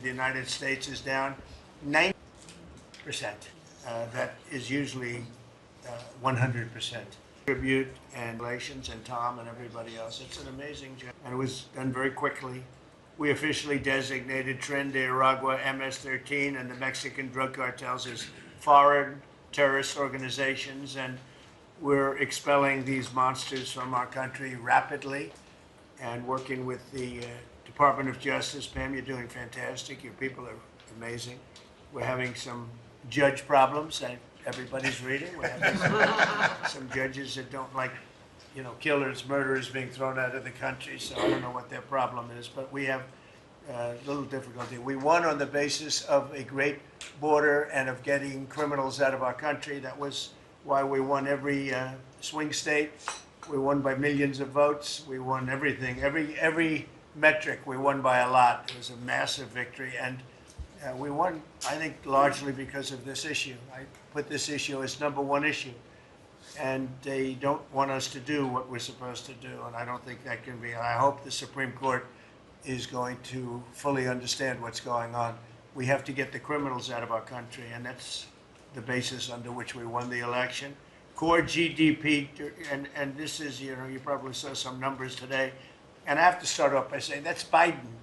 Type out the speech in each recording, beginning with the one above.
The United States is down 90%. That is usually 100%. Tribute and relations and Tom and everybody else. It's an amazing job. And it was done very quickly. We officially designated Tren de Aragua MS-13 and the Mexican drug cartels as foreign terrorist organizations, and we're expelling these monsters from our country rapidly and working with the Department of Justice. Pam, you're doing fantastic. Your people are amazing. We're having some judge problems that everybody's reading. We're having some judges that don't like, killers, murderers being thrown out of the country. So I don't know what their problem is, but we have a little difficulty. We won on the basis of a great border and of getting criminals out of our country. That was why we won every swing state. We won by millions of votes. We won everything. Every metric we won by a lot. It was a massive victory, and we won, I think, largely because of this issue. I put this issue as #1 issue, and they don't want us to do what we're supposed to do, and I don't think that can be. I hope the Supreme Court is going to fully understand what's going on. We have to get the criminals out of our country, and that's the basis under which we won the election. Core GDP, and this is, you probably saw some numbers today, and I have to start off by saying that's Biden.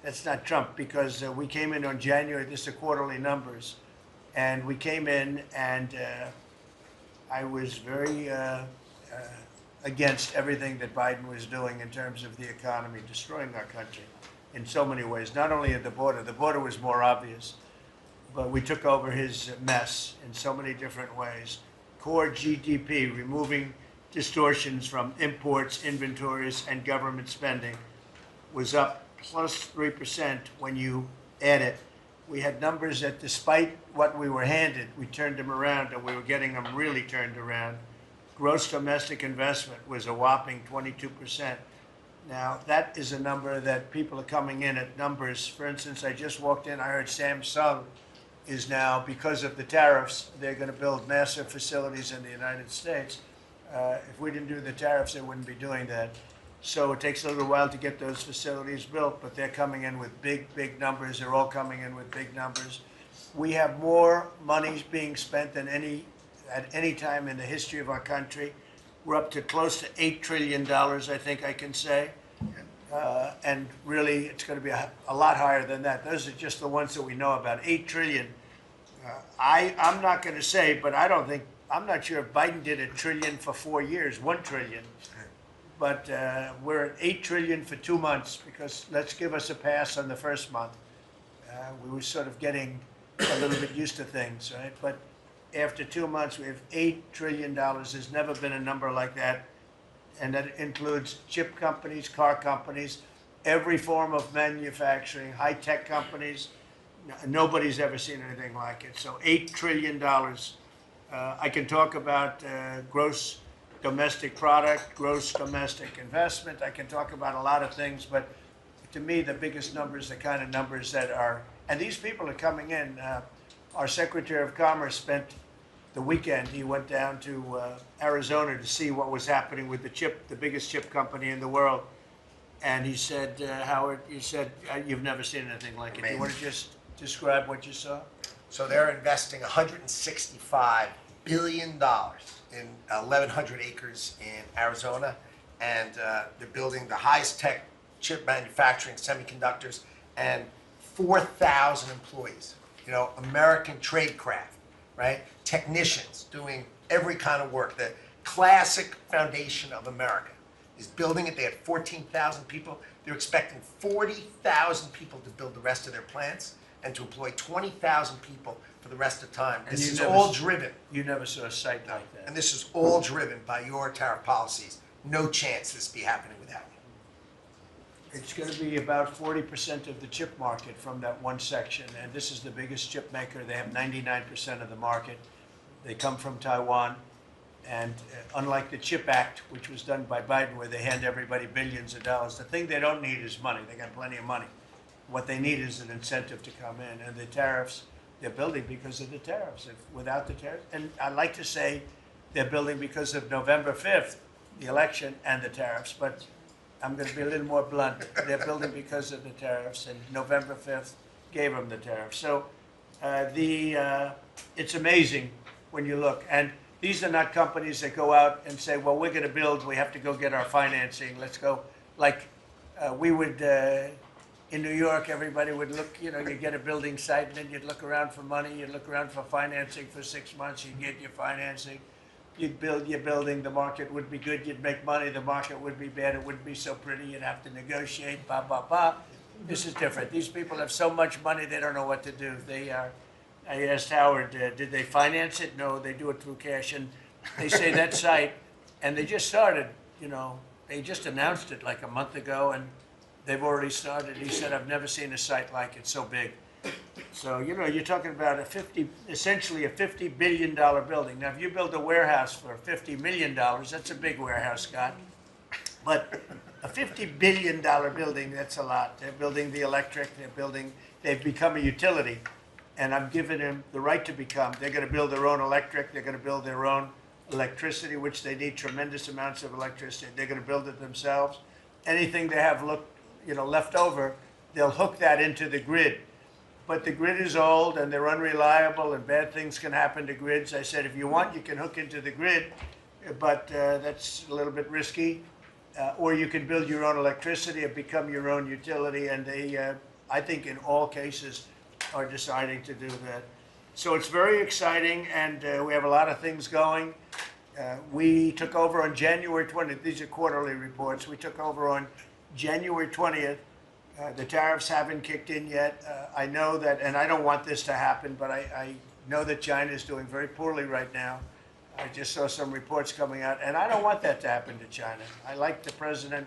That's not Trump, because we came in on January, this is quarterly numbers, and we came in and I was very against everything that Biden was doing in terms of the economy, destroying our country in so many ways, not only at the border was more obvious, but we took over his mess in so many different ways. Core GDP, removing distortions from imports, inventories, and government spending, was up plus 3% when you add it. We had numbers that despite what we were handed, we turned them around, and we were getting them really turned around. Gross domestic investment was a whopping 22%. Now, that is a number that people are coming in at numbers. For instance, I just walked in, I heard Samsung is now, because of the tariffs, they're going to build massive facilities in the United States. If we didn't do the tariffs, they wouldn't be doing that. So it takes a little while to get those facilities built, but they're coming in with big numbers. They're all coming in with big numbers. We have more money being spent than at any time in the history of our country. We're up to close to $8 trillion, I think I can say. And really, it's going to be a lot higher than that. Those are just the ones that we know about. 8 trillion. I'm not going to say, but I'm not sure if Biden did $1 trillion for 4 years, 1 trillion. But we're at 8 trillion for 2 months, because let's give us a pass on the first month. We were sort of getting a little bit used to things, right? But after 2 months, we have $8 trillion. There's never been a number like that. And that includes chip companies, car companies, every form of manufacturing, high-tech companies. Nobody's ever seen anything like it. So $8 trillion. I can talk about gross domestic product, gross domestic investment. I can talk about a lot of things, but to me, the biggest numbers, the kind of numbers that are, and these people are coming in. Our Secretary of Commerce spent the weekend, he went down to Arizona to see what was happening with the biggest chip company in the world. And he said, Howard, he said, you've never seen anything like it. Amazing. You want to just describe what you saw? So they're investing $165 billion in 1,100 acres in Arizona, and they're building the highest tech chip manufacturing, semiconductors, and 4,000 employees. American tradecraft, right? Technicians doing every kind of work. The classic foundation of America is building it. They had 14,000 people. They're expecting 40,000 people to build the rest of their plants and to employ 20,000 people for the rest of the time. This is all driven. You never saw a site like that. And this is all driven by your tariff policies. No chance this be happening without you. It's going to be about 40% of the chip market from that one section, and this is the biggest chip maker. They have 99% of the market. They come from Taiwan, and unlike the CHIP Act, which was done by Biden, where they hand everybody billions of dollars, the thing they don't need is money. They got plenty of money. What they need is an incentive to come in, and the tariffs, they're building because of the tariffs. Without the tariffs, and I like to say they're building because of November 5th, the election, and the tariffs, but I'm going to be a little more blunt. They're building because of the tariffs, and November 5th gave them the tariff. So it's amazing when you look. And these are not companies that go out and say, well, we're going to build, we have to go get our financing. Let's go. Like we would, in New York, everybody would look, you get a building site and then you'd look around for money, you'd look around for financing for 6 months, you'd get your financing. You'd build your building, the market would be good, you'd make money, the market would be bad, it wouldn't be so pretty, you'd have to negotiate, blah, blah, blah. This is different. These people have so much money, they don't know what to do. I asked Howard, did they finance it? No, they do it through cash. And they say that site, and they just started, they just announced it like a month ago, and they've already started. He said, I've never seen a site like it, so big. So, you're talking about essentially a $50 billion building. Now, if you build a warehouse for $50 million, that's a big warehouse, Scott. But a $50 billion building, that's a lot. They're building the electric, they've become a utility. And I'm giving them the right to become. They're going to build their own electric, they're going to build their own electricity, which they need tremendous amounts of electricity. They're going to build it themselves. Anything they have left over, they'll hook that into the grid. But the grid is old and they're unreliable and bad things can happen to grids. I said, if you want, you can hook into the grid, but that's a little bit risky. Or you can build your own electricity and become your own utility. And they, I think in all cases, are deciding to do that. So it's very exciting, and we have a lot of things going. We took over on January 20th. These are quarterly reports. We took over on January 20th. The tariffs haven't kicked in yet. I know that, and I don't want this to happen, but I know that China is doing very poorly right now. I just saw some reports coming out, and I don't want that to happen to China. I like the president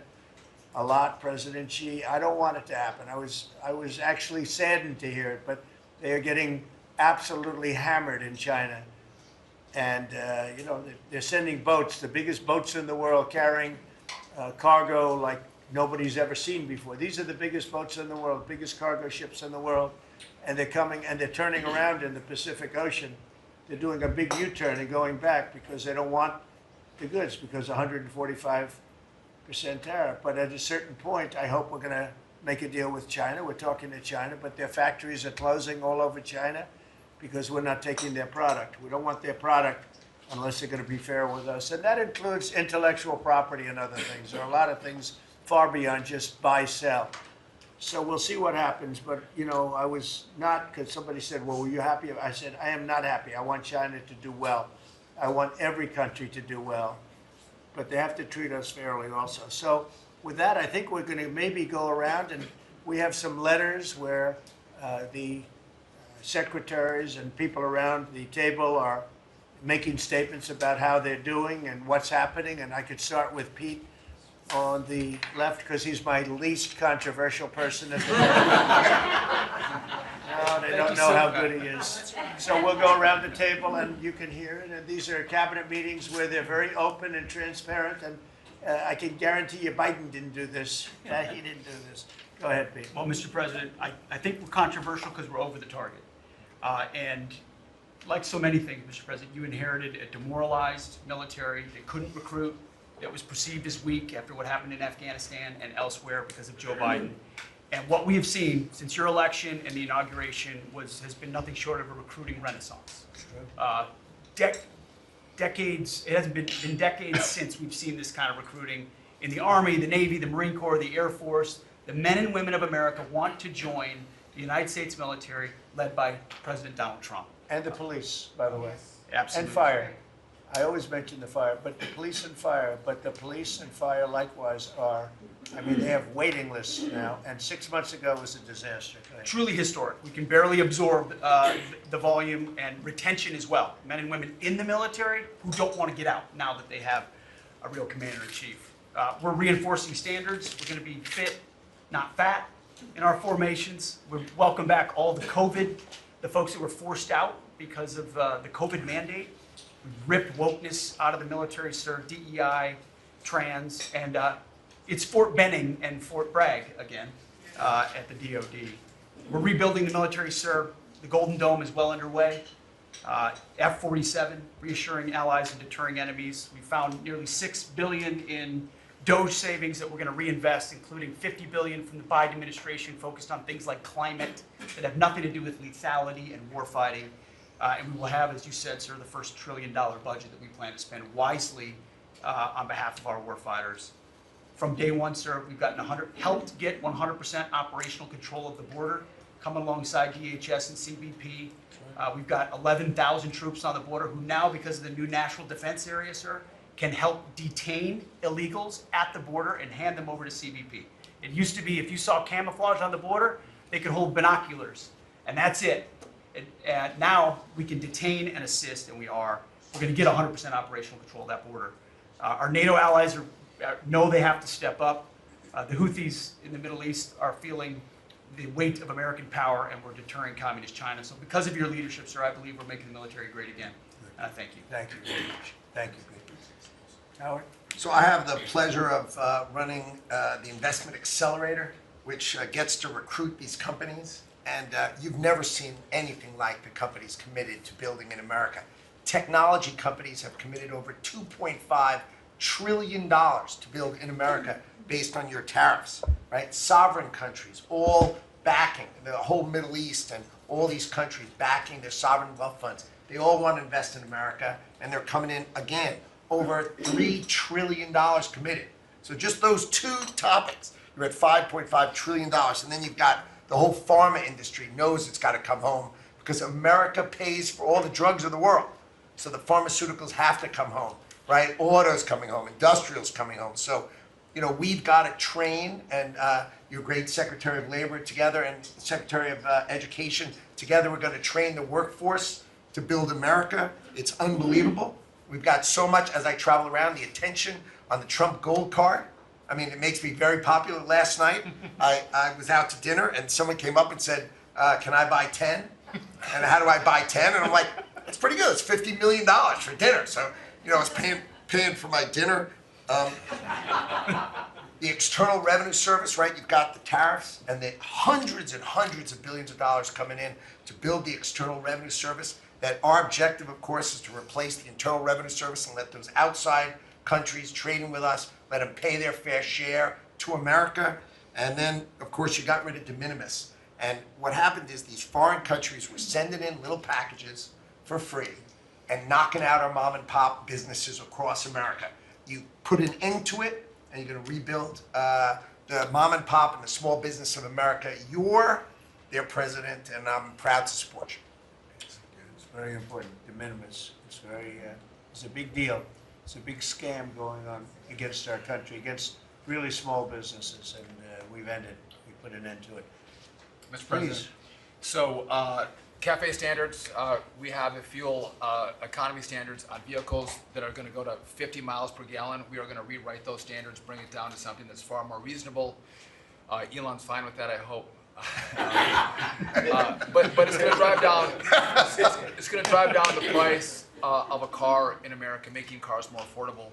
a lot, President Xi. I don't want it to happen. I was actually saddened to hear it, but they are getting absolutely hammered in China. And, they're sending boats, the biggest boats in the world, carrying cargo like nobody's ever seen before. These are the biggest boats in the world, biggest cargo ships in the world. And they're coming and they're turning around in the Pacific Ocean. They're doing a big U-turn and going back because they don't want the goods because 145% tariff. But at a certain point, I hope we're going to make a deal with China. We're talking to China, but their factories are closing all over China because we're not taking their product. We don't want their product unless they're going to be fair with us. And that includes intellectual property and other things. There are a lot of things far beyond just buy, sell. So we'll see what happens. But, I was not, because somebody said, well, were you happy? I said, I am not happy. I want China to do well. I want every country to do well. But they have to treat us fairly also. So with that, I think we're going to maybe go around, and we have some letters where the secretaries and people around the table are making statements about how they're doing and what's happening. And I could start with Pete on the left because he's my least controversial person at the moment. No, they don't know how good he is. So we'll go around the table and you can hear it. And these are cabinet meetings where they're very open and transparent. And I can guarantee you Biden didn't do this. He didn't do this. Go ahead, Pete. Well, Mr. President, I think we're controversial because we're over the target. And like so many things, Mr. President, you inherited a demoralized military that couldn't recruit, that was perceived as weak after what happened in Afghanistan and elsewhere because of Joe Biden. And what we have seen since your election and the inauguration has been nothing short of a recruiting renaissance. Decades, it hasn't been decades since we've seen this kind of recruiting in the Army, the Navy, the Marine Corps, the Air Force. The men and women of America want to join the United States military led by President Donald Trump. And the police, by the way. Absolutely. And fire. I always mention the fire, but the police and fire, likewise they have waiting lists now, and 6 months ago was a disaster. Truly historic. We can barely absorb the volume and retention as well. Men and women in the military who don't want to get out now that they have a real commander-in-chief. We're reinforcing standards. We're going to be fit, not fat in our formations. We welcome back all the folks that were forced out because of the COVID mandate. We've ripped wokeness out of the military, sir, DEI, trans, and it's Fort Benning and Fort Bragg again at the DOD. We're rebuilding the military, sir. The Golden Dome is well underway. F-47, reassuring allies and deterring enemies. We found nearly $6 billion in Doge savings that we're going to reinvest, including $50 billion from the Biden administration focused on things like climate that have nothing to do with lethality and war fighting. And we will have, as you said, sir, the first $1 trillion budget that we plan to spend wisely on behalf of our war fighters. From day one, sir, we've gotten helped get 100% operational control of the border, coming alongside DHS and CBP. We've got 11,000 troops on the border who now, because of the new national defense area, sir, can help detain illegals at the border and hand them over to CBP. It used to be if you saw camouflage on the border, they could hold binoculars, and that's it. And now we can detain and assist, and we're going to get 100% operational control of that border. Our NATO allies know they have to step up. The Houthis in the Middle East are feeling the weight of American power, and we're deterring communist China. So because of your leadership, sir, I believe we're making the military great again. And I thank you. Thank you very much. Thank you. Howard? So I have the pleasure of running the Investment Accelerator, which gets to recruit these companies. And you've never seen anything like the companies committed to building in America. Technology companies have committed over $2.5 trillion to build in America based on your tariffs, right? Sovereign countries all backing, the whole Middle East and all these countries backing their sovereign wealth funds. They all want to invest in America, and they're coming in, again, over $3 trillion committed. So just those two topics, you're at $5.5 trillion, and then you've got the whole pharma industry knows it's got to come home because America pays for all the drugs of the world. So the pharmaceuticals have to come home, right? Autos coming home, industrials coming home. So, we've got to train, and your great Secretary of Labor together and Secretary of Education together, we're going to train the workforce to build America. It's unbelievable. We've got so much, as I travel around, the attention on the Trump Gold Card. I mean, it makes me very popular. Last night, I was out to dinner, and someone came up and said, can I buy 10? And how do I buy 10? And I'm like, that's pretty good. It's $50 million for dinner. So, I was paying for my dinner. The External Revenue Service, right? You've got the tariffs and the hundreds and hundreds of billions of dollars coming in to build the External Revenue Service. That our objective, of course, is to replace the Internal Revenue Service and let those outside countries trading with us, let them pay their fair share to America. And then, of course, you got rid of de minimis. And what happened is these foreign countries were sending in little packages for free and knocking out our mom and pop businesses across America. You put an end to it, and you're going to rebuild the mom and pop and the small business of America. You're their president, and I'm proud to support you. It's very important. De minimis. It's a big deal. It's a big scam going on against our country, against really small businesses, and we put an end to it. Mr. President. Please. So, CAFE standards, we have the fuel economy standards on vehicles that are going to go to 50 miles per gallon. We are going to rewrite those standards, bring it down to something that's far more reasonable. Elon's fine with that, I hope. But it's going to drive down. It's going to drive down the price of a car in America, making cars more affordable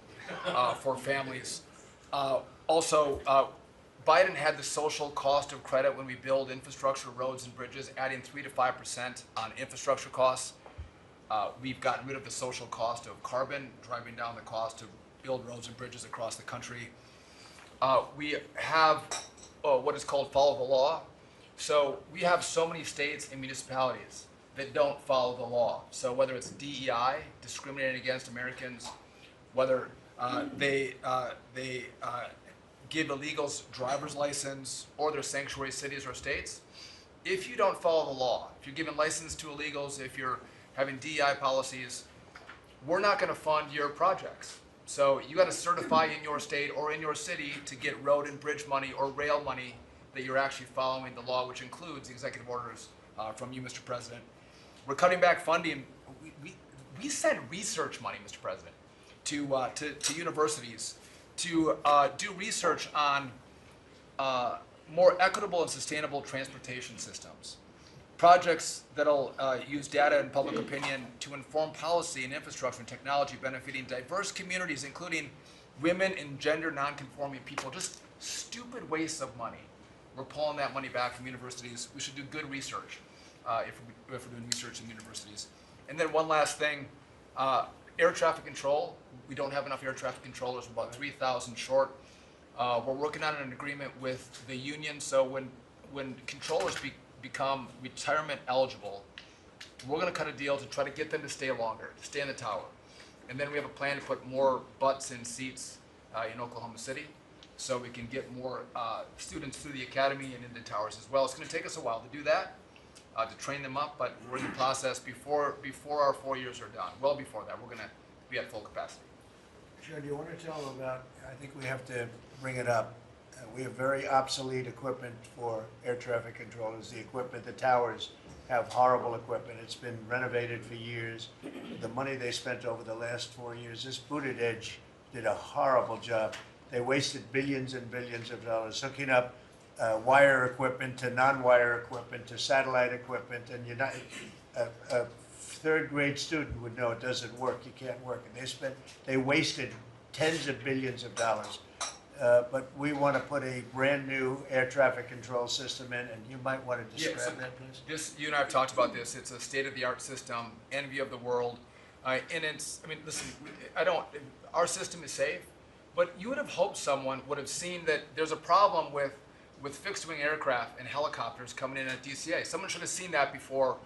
for families. Also, Biden had the social cost of credit when we build infrastructure, roads, and bridges, adding 3 to 5% on infrastructure costs. We've gotten rid of the social cost of carbon, driving down the cost to build roads and bridges across the country. We have what is called follow the law. So we have so many states and municipalities that don't follow the law. So whether it's DEI, discriminating against Americans, whether they give illegals driver's license, or their sanctuary cities or states, if you don't follow the law, if you're giving license to illegals, if you're having DEI policies, we're not going to fund your projects. So you got to certify in your state or in your city to get road and bridge money or rail money that you're actually following the law, which includes the executive orders from you, Mr. President. We're cutting back funding. We send research money, Mr. President, to universities to do research on more equitable and sustainable transportation systems. Projects that'll use data and public opinion to inform policy and infrastructure and technology benefiting diverse communities, including women and gender non-conforming people. Just stupid wastes of money. We're pulling that money back from universities. We should do good research if we're doing research in universities. And then one last thing, air traffic control. We don't have enough air traffic controllers. We're about 3,000 short. We're working on an agreement with the union, so when controllers become retirement eligible, we're gonna cut a deal to try to get them to stay longer, to stay in the tower. And then we have a plan to put more butts in seats in Oklahoma City, so we can get more students through the academy and into towers as well. It's gonna take us a while to do that, to train them up, but we're in the process before our 4 years are done. Well before that, we're gonna be at full capacity. Joe, do you want to tell them about, I think we have to bring it up. We have very obsolete equipment for air traffic controllers. The equipment, the towers have horrible equipment. It's been renovated for years. The money they spent over the last 4 years, this Buttigieg did a horrible job. They wasted billions and billions of dollars hooking up wire equipment to non-wire equipment to satellite equipment, and you're not, a third grade student would know it doesn't work. You can't work. And they wasted tens of billions of dollars. But we want to put a brand new air traffic control system in, and you might want to describe that, please. You and I have talked about this. It's a state-of-the-art system, envy of the world, and it's. I mean, listen. Our system is safe, but you would have hoped someone would have seen that there's a problem with fixed-wing aircraft and helicopters coming in at DCA. Someone should have seen that before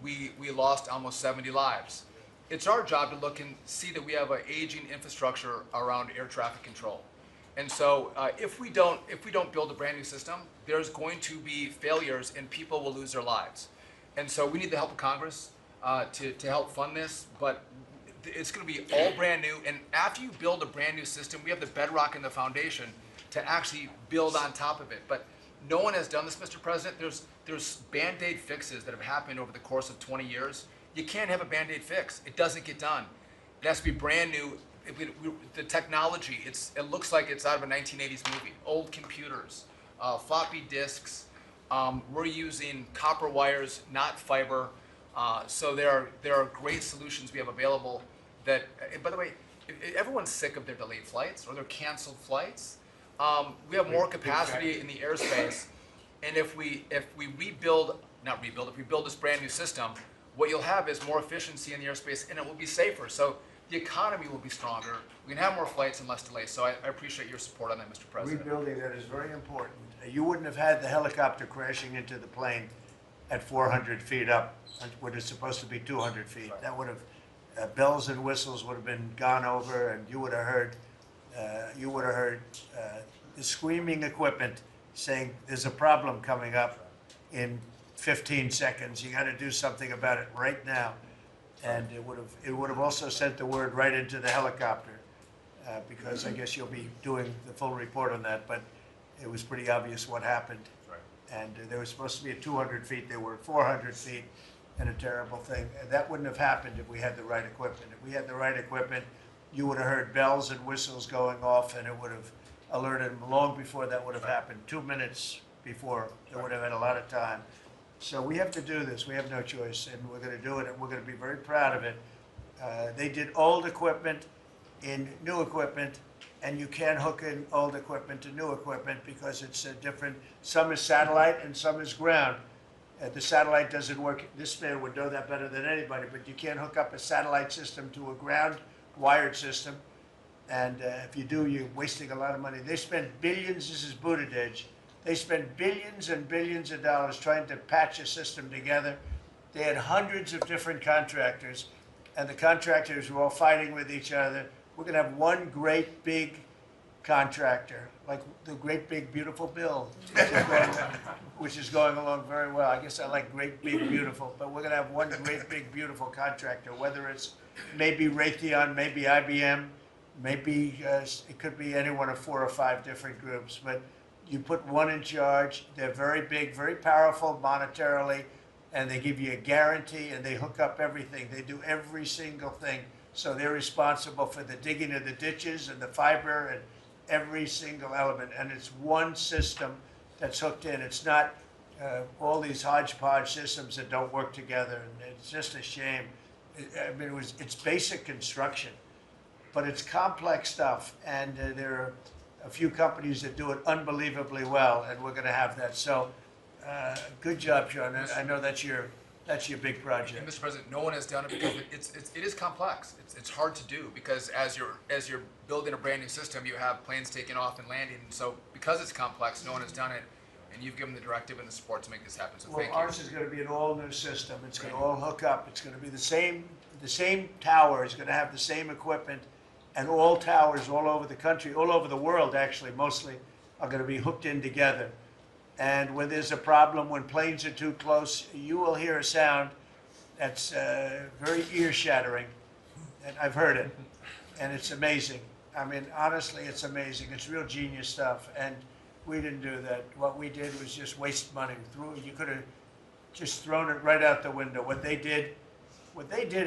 we lost almost 70 lives. It's our job to look and see that we have an aging infrastructure around air traffic control. And so if we don't build a brand new system, there's going to be failures and people will lose their lives. And so we need the help of Congress to help fund this, but it's going to be all brand new. And after you build a brand new system, we have the bedrock and the foundation to actually build on top of it. But no one has done this, Mr. President. There's Band-Aid fixes that have happened over the course of 20 years. You can't have a Band-Aid fix. It doesn't get done. It has to be brand new. The technology, it looks like it's out of a 1980s movie. Old computers, floppy disks. We're using copper wires, not fiber. So there are great solutions we have available that, and by the way, everyone's sick of their delayed flights or their canceled flights. We have more capacity in the airspace, and if we build this brand new system, what you'll have is more efficiency in the airspace, and it will be safer. So the economy will be stronger. We can have more flights and less delays. So I appreciate your support on that, Mr. President. Rebuilding that is very important. You wouldn't have had the helicopter crashing into the plane at 400 feet up, when it's supposed to be 200 feet. Right. That would have, bells and whistles would have been gone over, and you would have heard the screaming equipment saying, there's a problem coming up in 15 seconds. You got to do something about it right now. And it would have also sent the word right into the helicopter, because I guess you'll be doing the full report on that, but it was pretty obvious what happened. Right. And they were supposed to be at 200 feet, they were at 400 feet, and a terrible thing. And that wouldn't have happened if we had the right equipment. If we had the right equipment, you would have heard bells and whistles going off, and it would have alerted them long before that would have happened. 2 minutes before, they would have had a lot of time. So we have to do this. We have no choice, and we're going to do it, and we're going to be very proud of it. They did old equipment in new equipment, and you can't hook in old equipment to new equipment because it's different. Some is satellite and some is ground. The satellite doesn't work. This man would know that better than anybody, but you can't hook up a satellite system to a ground wired system. And if you do, you're wasting a lot of money. They spent billions. This is Buttigieg. They spent billions and billions of dollars trying to patch a system together. They had hundreds of different contractors, and the contractors were all fighting with each other. We're going to have one great big contractor, like the great big beautiful bill, which is going along very well. I guess I like great big beautiful, but we're going to have one great big beautiful contractor, whether it's maybe Raytheon, maybe IBM, maybe it could be any one of 4 or 5 different groups, but you put one in charge. They're very big, very powerful monetarily, and they give you a guarantee, and they hook up everything. They do every single thing. So they're responsible for the digging of the ditches and the fiber and every single element. And it's one system that's hooked in. It's not all these hodgepodge systems that don't work together. And it's just a shame. I mean, it's basic construction, but it's complex stuff. And there are a few companies that do it unbelievably well, and we're going to have that. So good job, John. I know that's your That's your big And project. Mr. President, no one has done it because it is complex. It's hard to do because as you're building a brand new system, you have planes taking off and landing. And so because it's complex, no one has done it, and you've given the directive and the support to make this happen. So Well, thank you. ours is gonna be an all-new system. It's gonna all hook up. It's gonna be the same tower is gonna have the same equipment, and all towers all over the country, all over the world, actually, mostly, are gonna be hooked in together. And when there's a problem, when planes are too close, you will hear a sound that's very ear-shattering, and I've heard it, and it's amazing. I mean, honestly, it's amazing. It's real genius stuff, and we didn't do that. What we did was just waste money. You could have just thrown it right out the window. What they did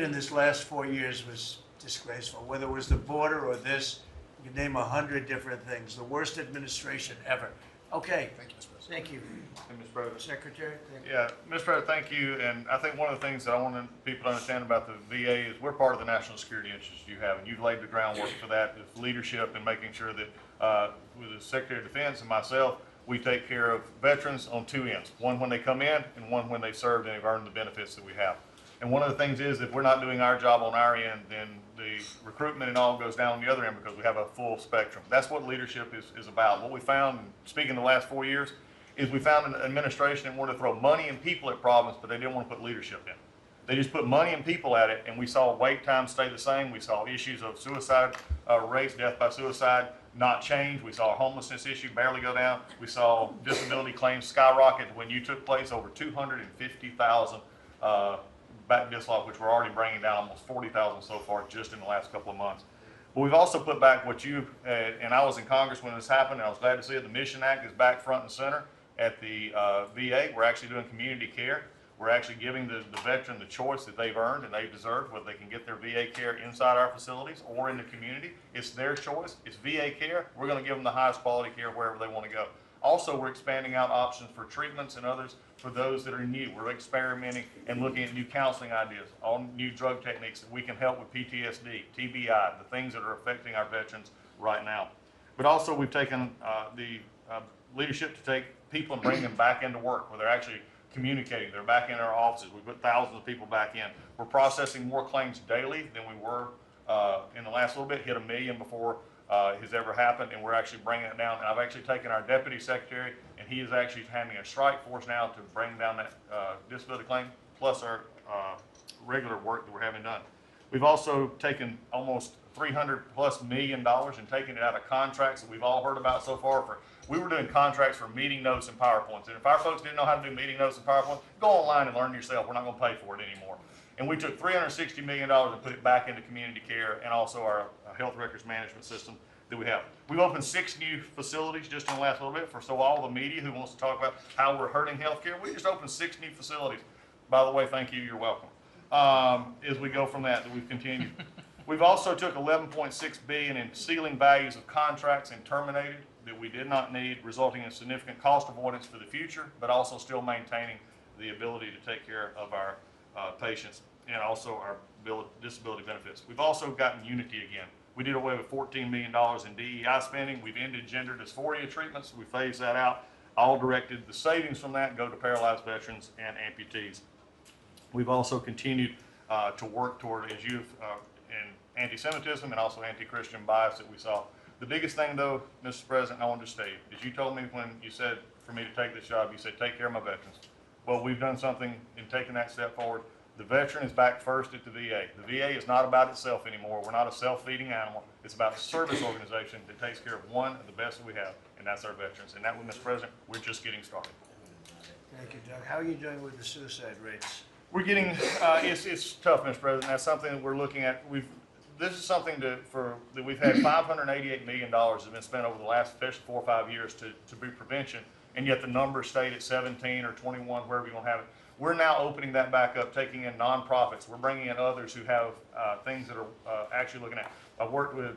in this last 4 years was disgraceful. Whether it was the border or this, you can name 100 different things. The worst administration ever. Okay. Thank you, Mr. President. Thank you, Hey, Mr. President. Secretary. Thank you. Yeah, Mr. President, thank you. And I think one of the things that I want people to understand about the VA is we're part of the national security interests you have, and you've laid the groundwork for that with leadership and making sure that with the Secretary of Defense and myself, we take care of veterans on two ends, one when they come in and one when they served and they've earned the benefits that we have. And one of the things is if we're not doing our job on our end, then the recruitment and all goes down on the other end because we have a full spectrum. That's what leadership is about. What we found, speaking the last 4 years, is we found an administration that wanted to throw money and people at problems, but they didn't want to put leadership in. They just put money and people at it, and we saw wait times stay the same. We saw issues of suicide rates, death by suicide, not change. We saw a homelessness issue barely go down. We saw disability claims skyrocket when you took place over 250,000 back dislodged, which we're already bringing down almost 40,000 so far just in the last couple of months. But we've also put back what you, and I was in Congress when this happened, and I was glad to see it. The Mission Act is back front and center at the VA. We're actually doing community care. We're actually giving the veteran the choice that they've earned and they've deserved, whether they can get their VA care inside our facilities or in the community. It's their choice. It's VA care. We're going to give them the highest quality care wherever they want to go. Also, we're expanding out options for treatments and others for those that are new. We're experimenting and looking at new counseling ideas, all new drug techniques that we can help with PTSD, TBI, the things that are affecting our veterans right now. But also, we've taken the leadership to take people and bring them back into work where they're actually communicating. They're back in our offices. We put thousands of people back in. We're processing more claims daily than we were in the last little bit, hit 1 million before has ever happened, and we're actually bringing it down. And I've actually taken our deputy secretary, and he is actually having a strike force now to bring down that disability claim, plus our regular work that we're having done. We've also taken almost $300+ million and taken it out of contracts that we've all heard about so far. We were doing contracts for meeting notes and PowerPoints. And if our folks didn't know how to do meeting notes and PowerPoints, go online and learn yourself. We're not going to pay for it anymore. And we took $360 million and put it back into community care and also our health records management system that we have. We've opened 6 new facilities just in the last little bit for all the media who wants to talk about how we're hurting healthcare. We just opened 6 new facilities. By the way, thank you. You're welcome. As we go from that we've continued. We've also took $11.6 billion in ceiling values of contracts and terminated that we did not need, resulting in significant cost avoidance for the future, but also still maintaining the ability to take care of our patients and also our disability benefits. We've also gotten unity again. We did away with $14 million in DEI spending. We've ended gender dysphoria treatments. We phased that out. All directed the savings from that go to paralyzed veterans and amputees. We've also continued to work toward, as you've, in anti-Semitism and also anti-Christian bias that we saw. The biggest thing, though, Mr. President, I want to state, is you told me when you said for me to take this job, you said, take care of my veterans. Well, we've done something in taking that step forward. The veteran is back first at the VA. The VA is not about itself anymore. We're not a self-feeding animal. It's about a service organization that takes care of one of the best that we have, and that's our veterans. And that one, Mr. President, we're just getting started. Thank you, Doug. How are you doing with the suicide rates? We're getting, it's tough, Mr. President. That's something that we're looking at. This is something that we've had $588 million has been spent over the last 4 or 5 years to be prevention, and yet the numbers stayed at 17 or 21, wherever you want to have it. We're now opening that back up, taking in nonprofits. We're bringing in others who have things that are actually looking at. I've worked with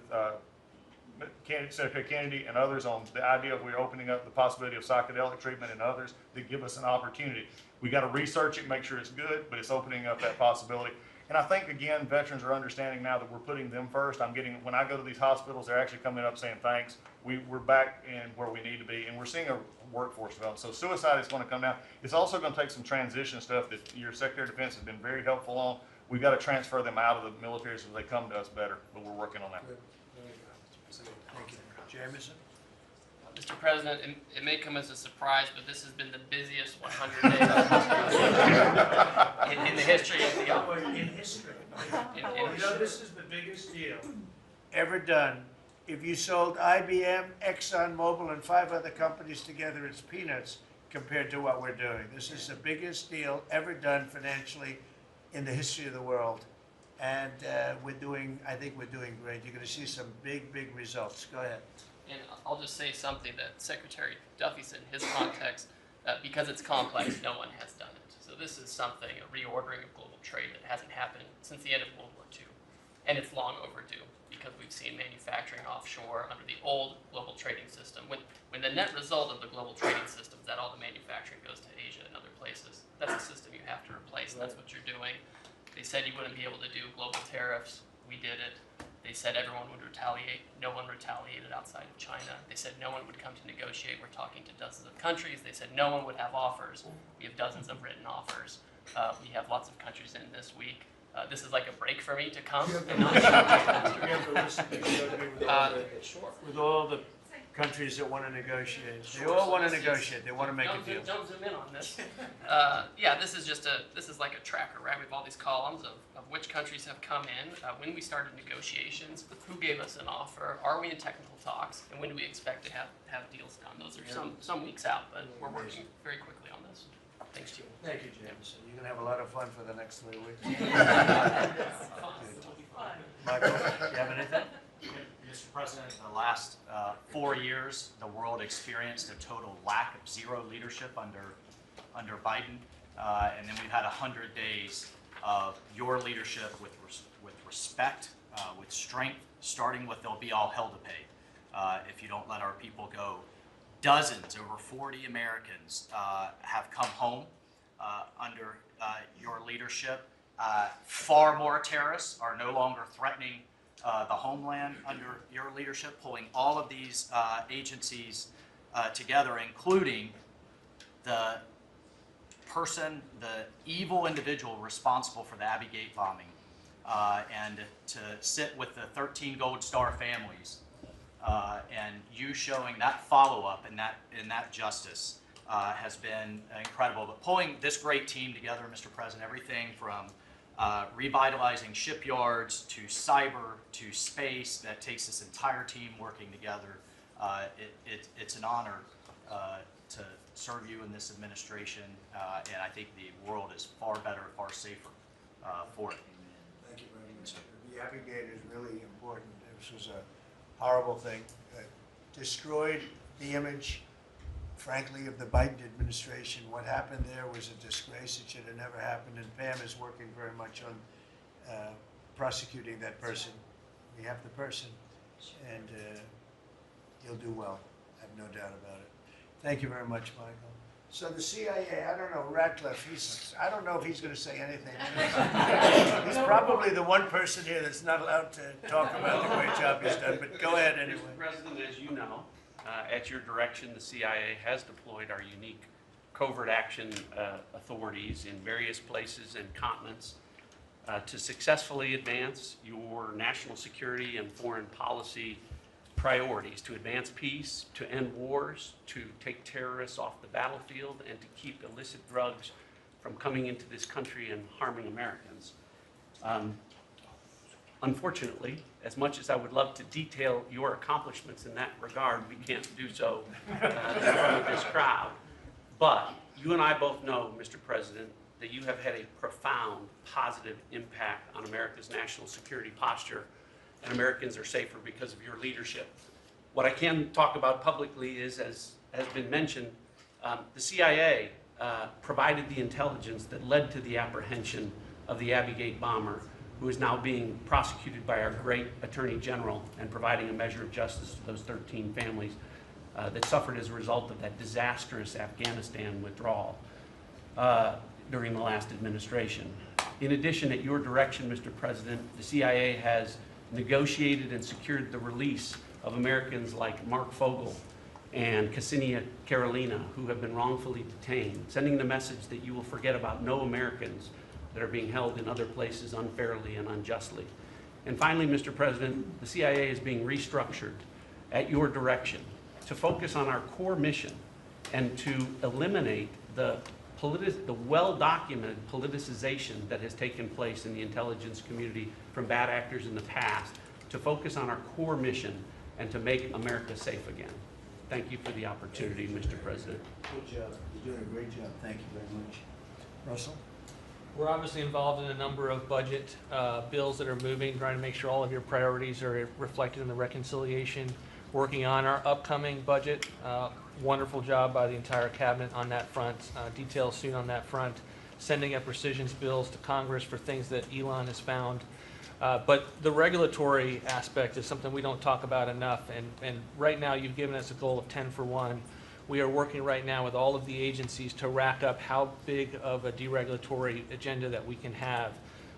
Secretary Kennedy and others on the idea of we're opening up the possibility of psychedelic treatment and others that give us an opportunity. We got to research it, make sure it's good, but it's opening up that possibility. And I think, again, veterans are understanding now that we're putting them first. When I go to these hospitals, they're actually coming up saying, thanks, we're back in where we need to be, and we're seeing a workforce development. So suicide is going to come down. It's also going to take some transition stuff that your Secretary of Defense has been very helpful on. We've got to transfer them out of the military so they come to us better, but we're working on that. Thank you. Jameson? Mr. President, it may come as a surprise, but this has been the busiest 100 days in the history of the office. In history. In You know, history. this is the biggest deal ever done. If you sold IBM, ExxonMobil, and 5 other companies together, it's peanuts compared to what we're doing. This is the biggest deal ever done financially in the history of the world. And I think we're doing great. You're going to see some big, big results. Go ahead. And I'll just say something that Secretary Duffy said in his context, because it's complex, no one has done it. So this is something, a reordering of global trade that hasn't happened since the end of World War II. And it's long overdue because we've seen manufacturing offshore under the old global trading system. When the net result of the global trading system is that all the manufacturing goes to Asia and other places, that's a system you have to replace, and that's what you're doing. They said you wouldn't be able to do global tariffs. We did it. They said everyone would retaliate. No one retaliated outside of China. They said no one would come to negotiate. We're talking to dozens of countries. They said no one would have offers. We have dozens of written offers. We have lots of countries in this week. This is like a break for me to come. And not You have the list that you showed me sure. with all the countries that want to negotiate. They all want to negotiate. They want to make a deal. Don't zoom in on this. Yeah, this is like a tracker, right? We have all these columns of which countries have come in, when we started negotiations, who gave us an offer, are we in technical talks, and when do we expect to have deals done? Those are some weeks out, but we're working very quickly on this. Thanks to you. Thank you, Jameson. You're going to have a lot of fun for the next 3 weeks. Michael, you have anything? Mr. President, in the last 4 years, the world experienced a total lack of zero leadership under Biden, and then we've had 100 days of your leadership with respect, with strength, starting with there'll be all hell to pay if you don't let our people go. Dozens, over 40 Americans have come home under your leadership. Far more terrorists are no longer threatening the homeland under your leadership, pulling all of these agencies together, including the evil individual responsible for the Abbey Gate bombing, and to sit with the 13 Gold Star families, and you showing that follow-up and that justice has been incredible. But pulling this great team together, Mr. President, everything from revitalizing shipyards to cyber to space, that takes this entire team working together. It's an honor to serve you in this administration, and I think the world is far better, far safer for it. Thank you very much. The Abbey Gate is really important. This was a horrible thing. Destroyed the image, frankly, of the Biden administration. What happened there was a disgrace. It should have never happened, and Pam is working very much on prosecuting that person. We have the person, and he'll do well. I have no doubt about it. Thank you very much, Michael. So the CIA, I don't know, Ratcliffe, I don't know if he's going to say anything. He's probably the one person here that's not allowed to talk about the great job he's done, but go ahead anyway. Mr. President, as you know, at your direction, the CIA has deployed our unique covert action authorities in various places and continents to successfully advance your national security and foreign policy priorities, to advance peace, to end wars, to take terrorists off the battlefield, and to keep illicit drugs from coming into this country and harming Americans. Unfortunately, as much as I would love to detail your accomplishments in that regard, we can't do so in front of this crowd. But you and I both know, Mr. President, that you have had a profound positive impact on America's national security posture, and Americans are safer because of your leadership. What I can talk about publicly is, as has been mentioned, the CIA provided the intelligence that led to the apprehension of the Abbey Gate bomber, who is now being prosecuted by our great Attorney General and providing a measure of justice to those 13 families that suffered as a result of that disastrous Afghanistan withdrawal during the last administration. In addition, at your direction, Mr. President, the CIA has negotiated and secured the release of Americans like Mark Fogel and Ksenia Carolina, who have been wrongfully detained, sending the message that you will forget about no Americans that are being held in other places unfairly and unjustly. And finally, Mr. President, the CIA is being restructured at your direction to focus on our core mission and to eliminate the well-documented politicization that has taken place in the intelligence community from bad actors in the past, to focus on our core mission and to make America safe again. Thank you for the opportunity, Mr. President. Good job. You're doing a great job. Thank you very much. Russell? We're obviously involved in a number of budget bills that are moving, trying to make sure all of your priorities are reflected in the reconciliation, working on our upcoming budget. Wonderful job by the entire cabinet on that front. Details soon on that front. Sending up rescissions bills to Congress for things that Elon has found. But the regulatory aspect is something we don't talk about enough. And right now you've given us a goal of 10 for 1. We are working right now with all of the agencies to rack up how big of a deregulatory agenda that we can have.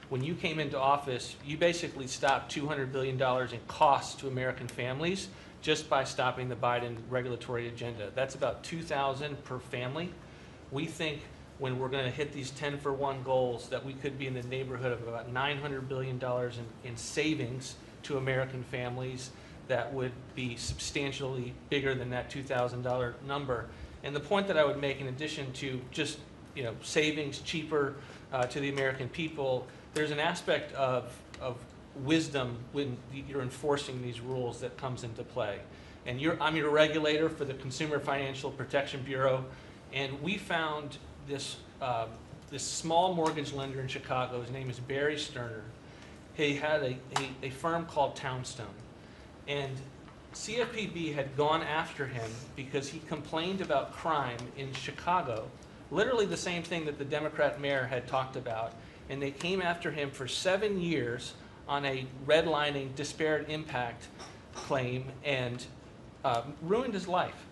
When you came into office, you basically stopped $200 billion in costs to American families just by stopping the Biden regulatory agenda. That's about $2,000 per family. We think when we're going to hit these 10 for 1 goals that we could be in the neighborhood of about $900 billion in savings to American families that would be substantially bigger than that $2,000 number. And the point that I would make, in addition to just savings cheaper to the American people, there's an aspect of wisdom when you're enforcing these rules that comes into play. And I'm your regulator for the Consumer Financial Protection Bureau, and we found this small mortgage lender in Chicago. His name is Barry Sterner. He had a firm called Townstone, and CFPB had gone after him because he complained about crime in Chicago, literally the same thing that the Democrat mayor had talked about, and they came after him for 7 years on a redlining disparate impact claim and ruined his life.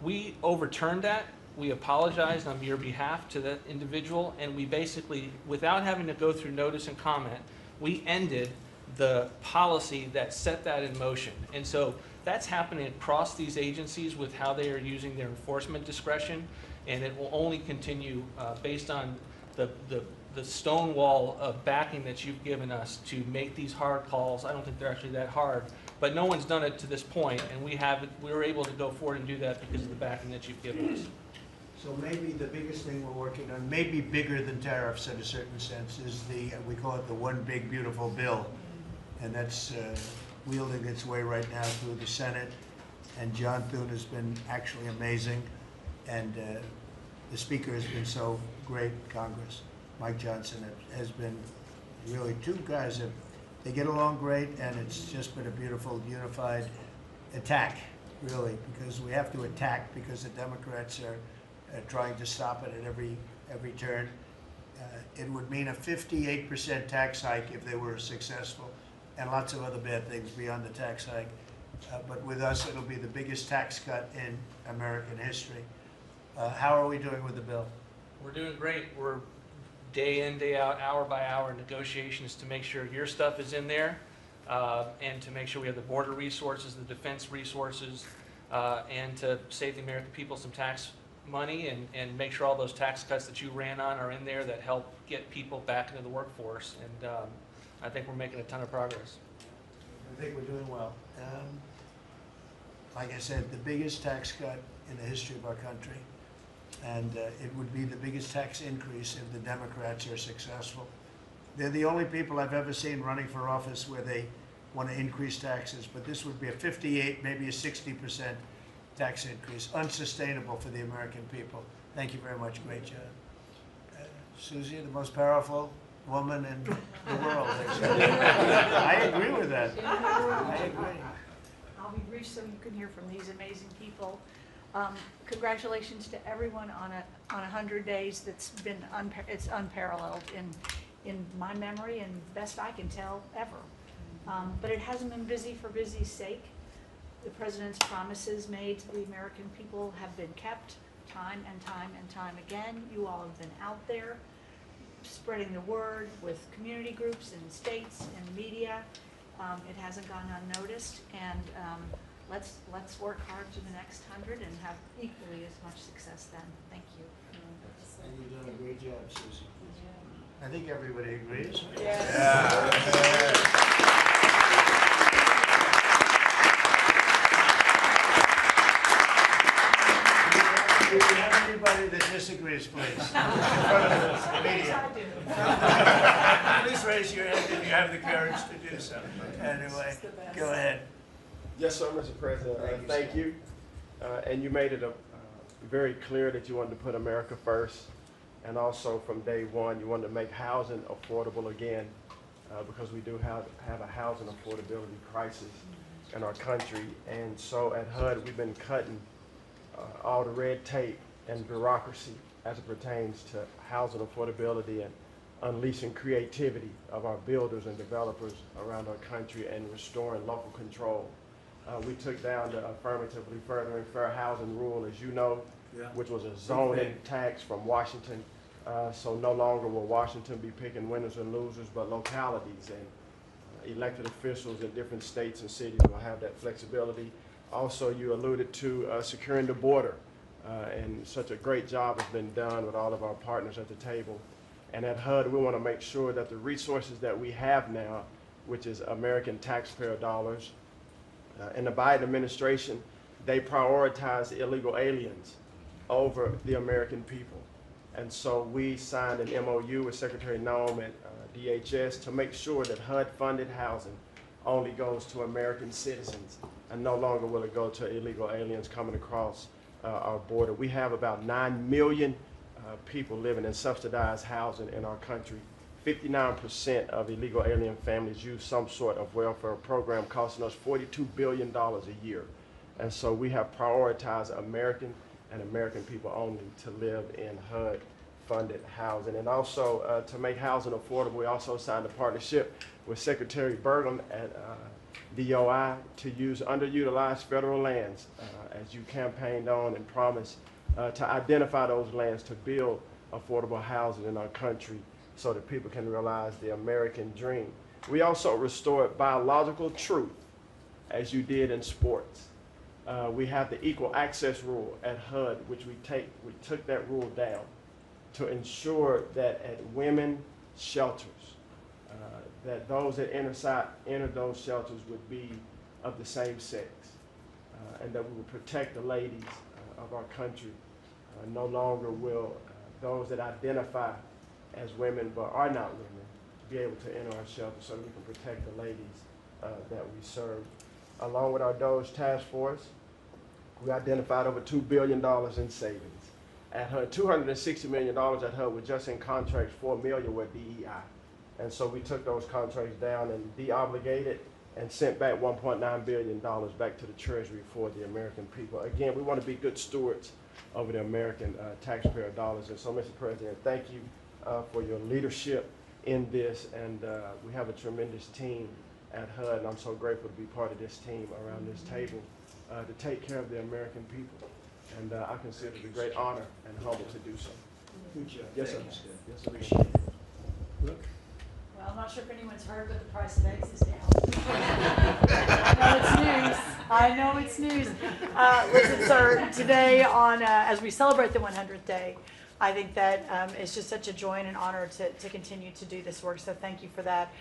We overturned that. We apologized on your behalf to that individual, and we basically, without having to go through notice and comment, we ended the policy that set that in motion. And so that's happening across these agencies with how they are using their enforcement discretion, and it will only continue based on the stonewall of backing that you've given us to make these hard calls. I don't think they're actually that hard, but no one's done it to this point, and we were able to go forward and do that because of the backing that you've given us. So maybe the biggest thing we're working on, maybe bigger than tariffs in a certain sense, is we call it the one big beautiful bill. And that's wielding its way right now through the Senate. And John Thune has been actually amazing. And the speaker has been so great, Congress. Mike Johnson has been really, two guys they get along great, and it's just been a beautiful, unified attack, really, because we have to attack because the Democrats are trying to stop it at every turn. It would mean a 58% tax hike if they were successful, and lots of other bad things beyond the tax hike. But with us, it'll be the biggest tax cut in American history. How are we doing with the bill? We're doing great. We're day in, day out, hour by hour negotiations to make sure your stuff is in there, and to make sure we have the border resources, the defense resources, and to save the American people some tax money and make sure all those tax cuts that you ran on are in there that help get people back into the workforce. And I think we're making a ton of progress. I think we're doing well. Like I said, the biggest tax cut in the history of our country. And it would be the biggest tax increase if the Democrats are successful. They're the only people I've ever seen running for office where they want to increase taxes, but this would be a 58, maybe a 60% tax increase, unsustainable for the American people. Thank you very much. Great job. Susie, the most powerful woman in the world. I agree with that. I agree. I'll be brief so you can hear from these amazing people. Congratulations to everyone on 100 days. That's been it's unparalleled in my memory and best I can tell ever. But it hasn't been busy for busy's sake. The president's promises made to the American people have been kept time and time and time again. You all have been out there spreading the word with community groups and states and media. It hasn't gone unnoticed, and let's work hard to the next 100 and have equally as much success then. Thank you. And you've done a great job, Susie. I think everybody agrees. Do you have anybody that disagrees, please? In front of the media. Please raise your hand if you have the courage to do so. Anyway, go ahead. Yes, sir, Mr. President. Thank you. And you made it very clear that you wanted to put America first. And also from day one, you wanted to make housing affordable again, because we do have a housing affordability crisis in our country. And so at HUD, we've been cutting all the red tape and bureaucracy as it pertains to housing affordability and unleashing creativity of our builders and developers around our country and restoring local control. We took down the affirmatively furthering fair housing rule, as you know, which was a zoning tax from Washington. So no longer will Washington be picking winners and losers, but localities and elected officials in different states and cities will have that flexibility. Also, you alluded to securing the border, and such a great job has been done with all of our partners at the table. And at HUD, we want to make sure that the resources that we have now, which is American taxpayer dollars, in the Biden administration, they prioritize illegal aliens over the American people. And so we signed an MOU with Secretary Noem at DHS to make sure that HUD-funded housing only goes to American citizens, and no longer will it go to illegal aliens coming across our border. We have about 9 million people living in subsidized housing in our country. 59% of illegal alien families use some sort of welfare program, costing us $42 billion a year. And so we have prioritized American and American people only to live in HUD-funded housing. And also to make housing affordable, we also signed a partnership with Secretary Burgum at DOI to use underutilized federal lands, as you campaigned on and promised, to identify those lands to build affordable housing in our country so that people can realize the American dream. We also restored biological truth, as you did in sports. We have the equal access rule at HUD, which we took that rule down to ensure that at women shelters, that those that enter those shelters would be of the same sex, and that we would protect the ladies of our country. No longer will those that identify as women but are not women be able to enter our shelter, so that we can protect the ladies that we serve. Along with our DOGE task force, we identified over $2 billion in savings. At HUD, $260 million at HUD was just in contracts, $4 million with DEI. And so we took those contracts down and de-obligated and sent back $1.9 billion back to the Treasury for the American people. Again, we want to be good stewards over the American taxpayer dollars. And so, Mr. President, thank you for your leadership in this. And we have a tremendous team at HUD, and I'm so grateful to be part of this team around this table to take care of the American people. And I consider it a great honor and humble to do so. Good job. Yes, sir. Thanks. Yes, sir. Appreciate it. Look. Well, I'm not sure if anyone's heard, but the price of eggs is down. I know it's news. I know it's news. Listen, sir, today as we celebrate the 100th day, I think that it's just such a joy and an honor to continue to do this work, so thank you for that.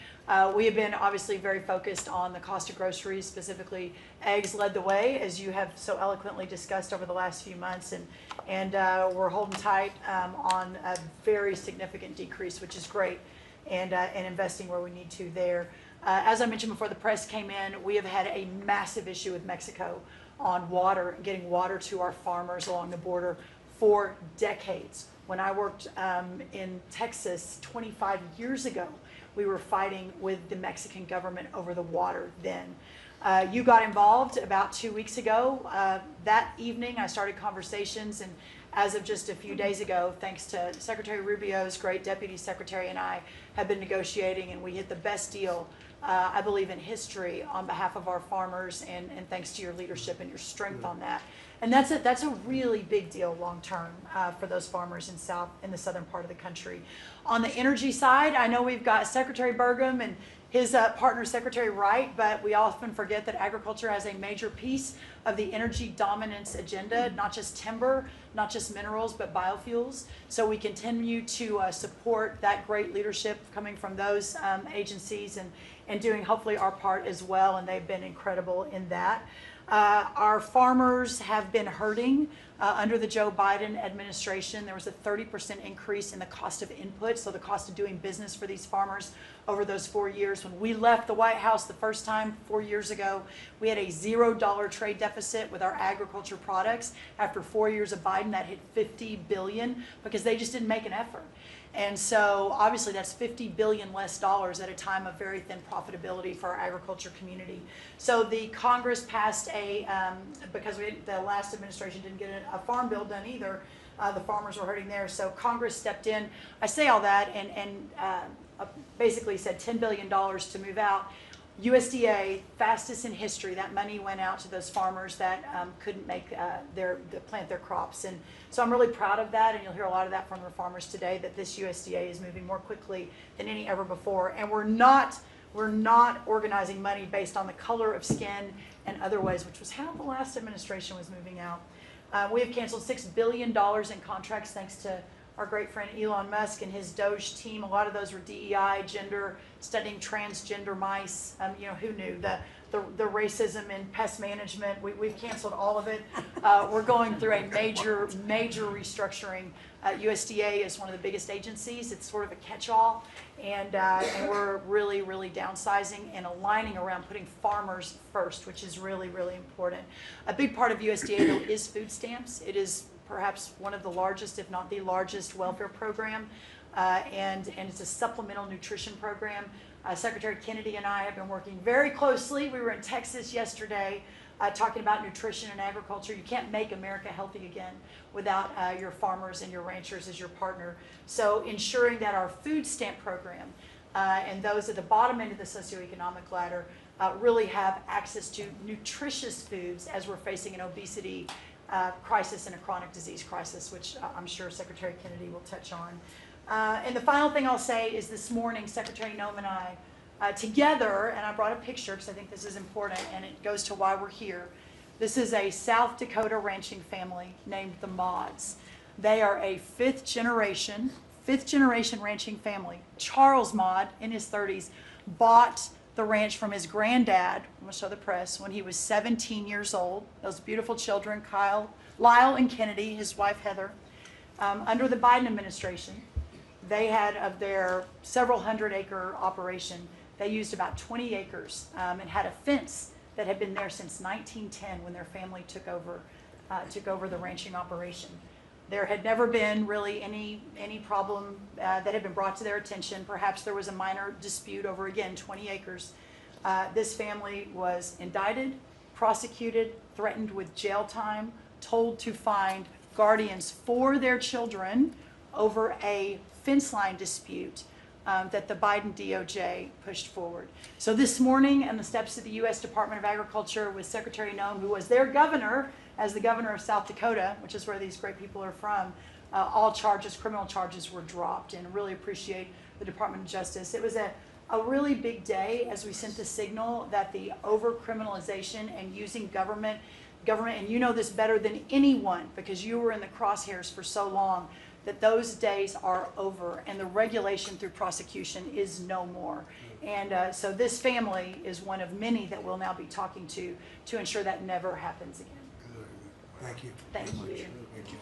We have been obviously very focused on the cost of groceries, specifically eggs led the way, as you have so eloquently discussed over the last few months, and we're holding tight on a very significant decrease, which is great, and investing where we need to there. As I mentioned before the press came in, we have had a massive issue with Mexico on water, getting water to our farmers along the border for decades. When I worked in Texas 25 years ago, we were fighting with the Mexican government over the water then. You got involved about 2 weeks ago. That evening, I started conversations, and as of just a few days ago, thanks to Secretary Rubio's great deputy secretary and I, have been negotiating, and we hit the best deal I believe, in history on behalf of our farmers, and thanks to your leadership and your strength on that. And that's a really big deal long term for those farmers in the southern part of the country. On the energy side, I know we've got Secretary Burgum and his partner Secretary Wright, but we often forget that agriculture has a major piece of the energy dominance agenda, not just timber, not just minerals, but biofuels. So we continue to support that great leadership coming from those agencies and doing hopefully our part as well, and they've been incredible in that. Our farmers have been hurting under the Joe Biden administration. There was a 30% increase in the cost of input, so the cost of doing business for these farmers over those 4 years. When we left the White House the first time 4 years ago, we had a $0 trade deficit with our agriculture products. After 4 years of Biden, that hit $50 billion because they just didn't make an effort. And so obviously that's $50 billion less dollars at a time of very thin profitability for our agriculture community. So the Congress passed because the last administration didn't get a farm bill done either, the farmers were hurting there. So Congress stepped in. I say all that and basically said $10 billion to move out. USDA, fastest in history, that money went out to those farmers that couldn't make plant their crops. And so I'm really proud of that, and you'll hear a lot of that from the farmers today, that this USDA is moving more quickly than any ever before. And we're not organizing money based on the color of skin and other ways, which was how the last administration was moving out. We have canceled $6 billion in contracts thanks to our great friend Elon Musk and his Doge team. A lot of those were DEI, gender, studying transgender mice. Who knew? The racism in pest management, we've canceled all of it. We're going through a major restructuring. USDA is one of the biggest agencies. It's sort of a catch-all, and we're really downsizing and aligning around putting farmers first, which is really important. A big part of USDA, though, is food stamps. It is perhaps one of the largest, if not the largest, welfare program, and it's a supplemental nutrition program. Secretary Kennedy and I have been working very closely. We were in Texas yesterday talking about nutrition and agriculture. You can't make America healthy again without your farmers and your ranchers as your partner. So ensuring that our food stamp program and those at the bottom end of the socioeconomic ladder really have access to nutritious foods as we're facing an obesity crisis and a chronic disease crisis, which I'm sure Secretary Kennedy will touch on. And the final thing I'll say is this morning, Secretary Noem and I, together, and I brought a picture because I think this is important and it goes to why we're here. This is a South Dakota ranching family named the Mods. They are a fifth generation ranching family. Charles Mod, in his 30s, bought the ranch from his granddad, I'm going to show the press, when he was 17 years old. Those beautiful children, Lyle and Kennedy, his wife Heather. Under the Biden administration, they had, of their several hundred-acre operation, they used about 20 acres and had a fence that had been there since 1910 when their family took over the ranching operation. There had never been really any problem that had been brought to their attention. Perhaps there was a minor dispute over, again, 20 acres. This family was indicted, prosecuted, threatened with jail time, told to find guardians for their children over a fence line dispute that the Biden DOJ pushed forward. So this morning, on the steps of the U.S. Department of Agriculture with Secretary Noem, who was their governor, as the governor of South Dakota, which is where these great people are from, all criminal charges were dropped, and really appreciate the Department of Justice. It was a really big day as we sent the signal that the over-criminalization and using government, and you know this better than anyone because you were in the crosshairs for so long, that those days are over and the regulation through prosecution is no more. And so this family is one of many that we'll now be talking to ensure that never happens again. Thank you. Thank you. Thank you.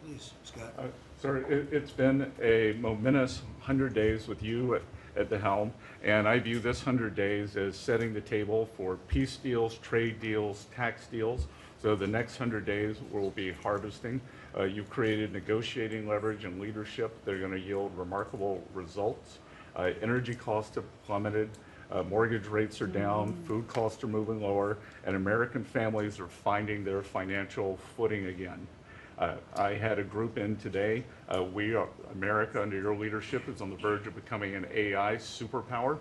Please, Scott. Sir, it's been a momentous 100 days with you at the helm, and I view this 100 days as setting the table for peace deals, trade deals, tax deals. So the next 100 days will be harvesting. You've created negotiating leverage and leadership that are going to yield remarkable results. Energy costs have plummeted. Mortgage rates are down, food costs are moving lower, and American families are finding their financial footing again. I had a group in today. America, under your leadership, is on the verge of becoming an AI superpower.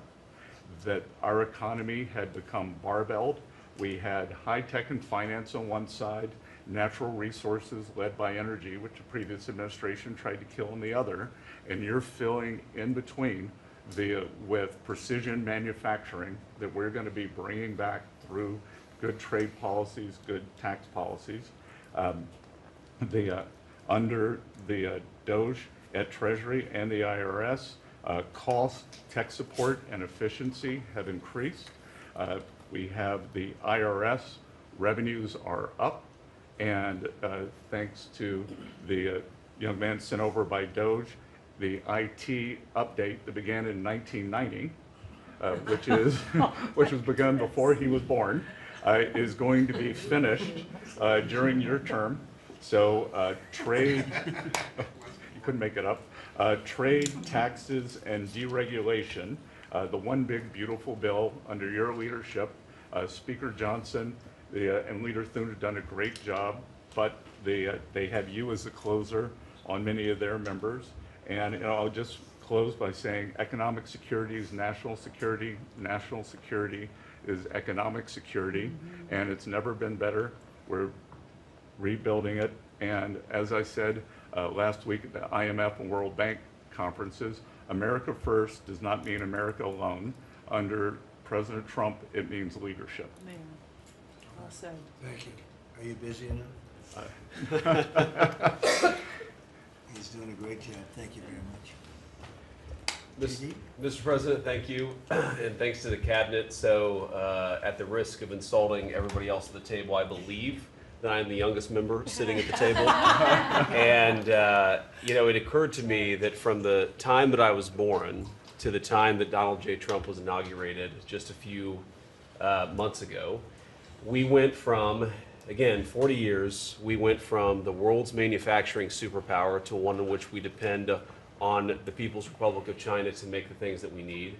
that our economy had become barbelled. We had high tech and finance on one side, natural resources led by energy, which the previous administration tried to kill, on the other, and you're filling in between with precision manufacturing that we're going to be bringing back through good trade policies, good tax policies. Under the Doge at Treasury and the IRS, cost, tech support, and efficiency have increased. We have the IRS revenues are up, and thanks to the young man sent over by Doge, the IT update that began in 1990, which was begun before he was born, is going to be finished during your term. So trade, you couldn't make it up, trade, taxes, and deregulation, the one big beautiful bill under your leadership. Speaker Johnson and Leader Thune have done a great job, but they have you as the closer on many of their members. And I'll just close by saying economic security is national security is economic security, and it's never been better. We're rebuilding it, and as I said last week at the IMF and World Bank conferences, America first does not mean America alone. Under President Trump, it means leadership. Man, well said. Thank you. Are you busy enough? He's doing a great job. Thank you very much. Mr. President, thank you, and thanks to the cabinet. So at the risk of insulting everybody else at the table, I believe that I'm the youngest member sitting at the table. And it occurred to me that from the time that I was born to the time that Donald J. Trump was inaugurated just a few months ago, we went from, again, 40 years, we went from the world's manufacturing superpower to one in which we depend on the People's Republic of China to make the things that we need.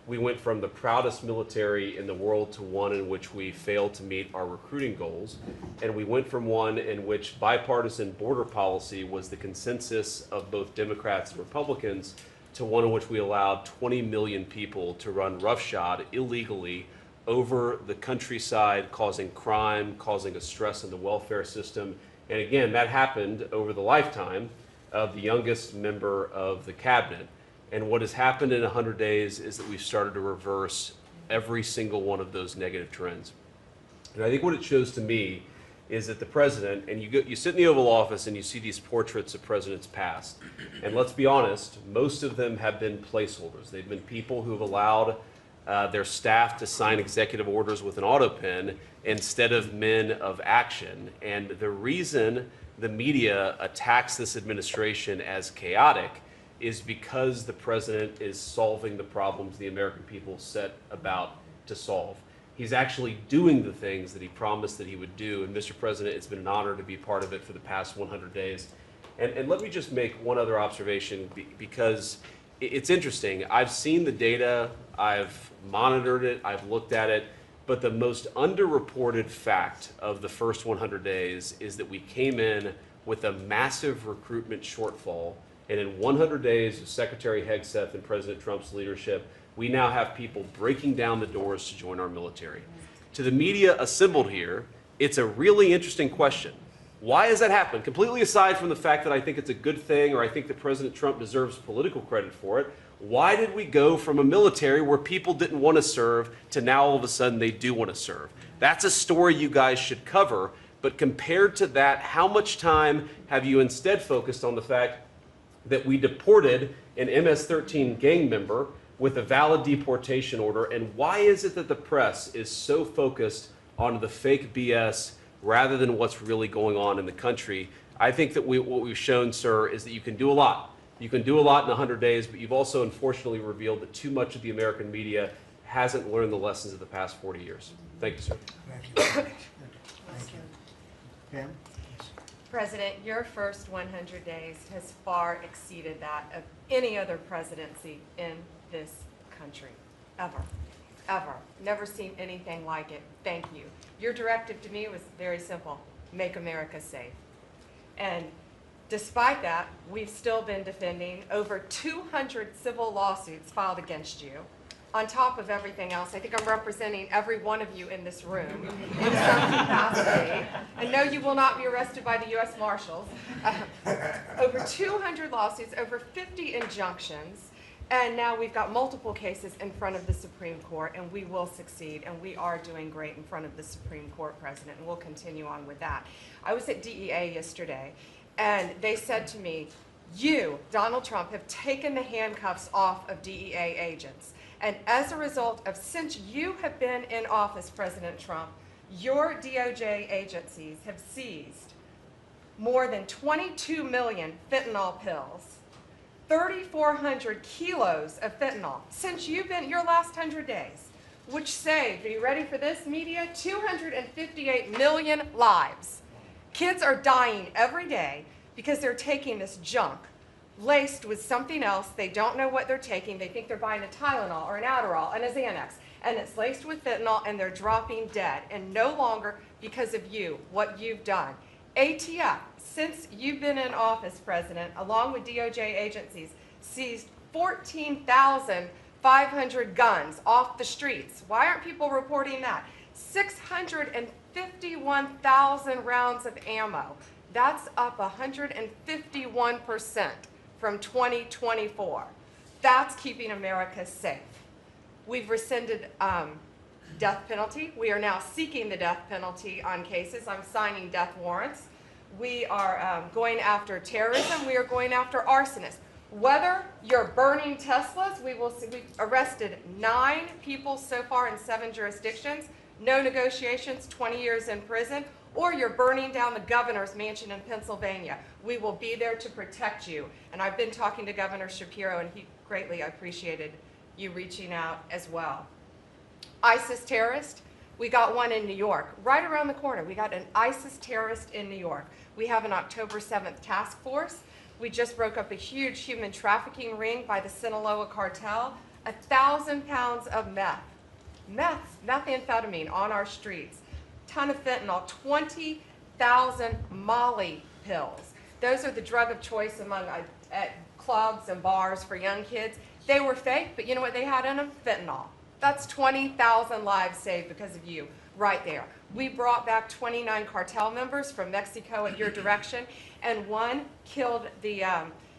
We went from the proudest military in the world to one in which we failed to meet our recruiting goals. And we went from one in which bipartisan border policy was the consensus of both Democrats and Republicans to one in which we allowed 20 million people to run roughshod illegally over the countryside, causing crime, causing a stress in the welfare system. And again, that happened over the lifetime of the youngest member of the cabinet. And what has happened in 100 days is that we've started to reverse every single one of those negative trends. And I think what it shows to me is that the president, and you sit in the Oval Office and you see these portraits of presidents past, and let's be honest, most of them have been placeholders. They've been people who have allowed their staff to sign executive orders with an auto pen instead of men of action. And the reason the media attacks this administration as chaotic is because the president is solving the problems the American people set about to solve. He's actually doing the things that he promised that he would do. And Mr. President, it's been an honor to be part of it for the past 100 days. And let me just make one other observation because it's interesting. I've seen the data, I've monitored it, I've looked at it, but the most underreported fact of the first 100 days is that we came in with a massive recruitment shortfall. And in 100 days of Secretary Hegseth and President Trump's leadership, we now have people breaking down the doors to join our military. To the media assembled here, it's a really interesting question. Why has that happened? Completely aside from the fact that I think it's a good thing or I think that President Trump deserves political credit for it, why did we go from a military where people didn't want to serve to now all of a sudden they do want to serve? That's a story you guys should cover, but compared to that, how much time have you instead focused on the fact that we deported an MS-13 gang member with a valid deportation order, and why is it that the press is so focused on the fake BS rather than what's really going on in the country? I think that what we've shown, sir, is that you can do a lot. You can do a lot in 100 days, but you've also unfortunately revealed that too much of the American media hasn't learned the lessons of the past 40 years. Thank you, sir. Thank you very much. Thank you. Pam? President, your first 100 days has far exceeded that of any other presidency in this country, ever, ever. Never seen anything like it. Thank you. Your directive to me was very simple: make America safe. And despite that, we've still been defending over 200 civil lawsuits filed against you on top of everything else, I think I'm representing every one of you in this room in some capacity. And no, you will not be arrested by the U.S. Marshals. Over 200 lawsuits, over 50 injunctions, and now we've got multiple cases in front of the Supreme Court, and we will succeed, and we are doing great in front of the Supreme Court, President, and we'll continue on with that. I was at DEA yesterday, and they said to me, you, Donald Trump, have taken the handcuffs off of DEA agents. And as a result of, since you have been in office, President Trump, your DOJ agencies have seized more than 22 million fentanyl pills, 3,400 kilos of fentanyl since you've been your last 100 days, which saved, are you ready for this, media? 258 million lives. Kids are dying every day because they're taking this junk laced with something else. They don't know what they're taking. They think they're buying a Tylenol or an Adderall and a Xanax, and it's laced with fentanyl, and they're dropping dead. And no longer because of you, what you've done. ATF, since you've been in office, President, along with DOJ agencies, seized 14,500 guns off the streets. Why aren't people reporting that? 651,000 rounds of ammo. That's up 151% from 2024. That's keeping America safe. We've rescinded death penalty. We are now seeking the death penalty on cases. I'm signing death warrants. We are going after terrorism. We are going after arsonists. Whether you're burning Teslas, we've arrested 9 people so far in 7 jurisdictions, no negotiations, 20 years in prison, or you're burning down the governor's mansion in Pennsylvania. We will be there to protect you. And I've been talking to Governor Shapiro, and he greatly appreciated you reaching out as well. ISIS terrorist, we got one in New York, right around the corner. We got an ISIS terrorist in New York. We have an October 7th task force. We just broke up a huge human trafficking ring by the Sinaloa cartel. 1,000 pounds of methamphetamine on our streets. Ton of fentanyl, 20,000 Molly pills. Those are the drug of choice among at clubs and bars for young kids. They were fake, but you know what they had in them? Fentanyl. That's 20,000 lives saved because of you, right there. We brought back 29 cartel members from Mexico at your direction, and one killed the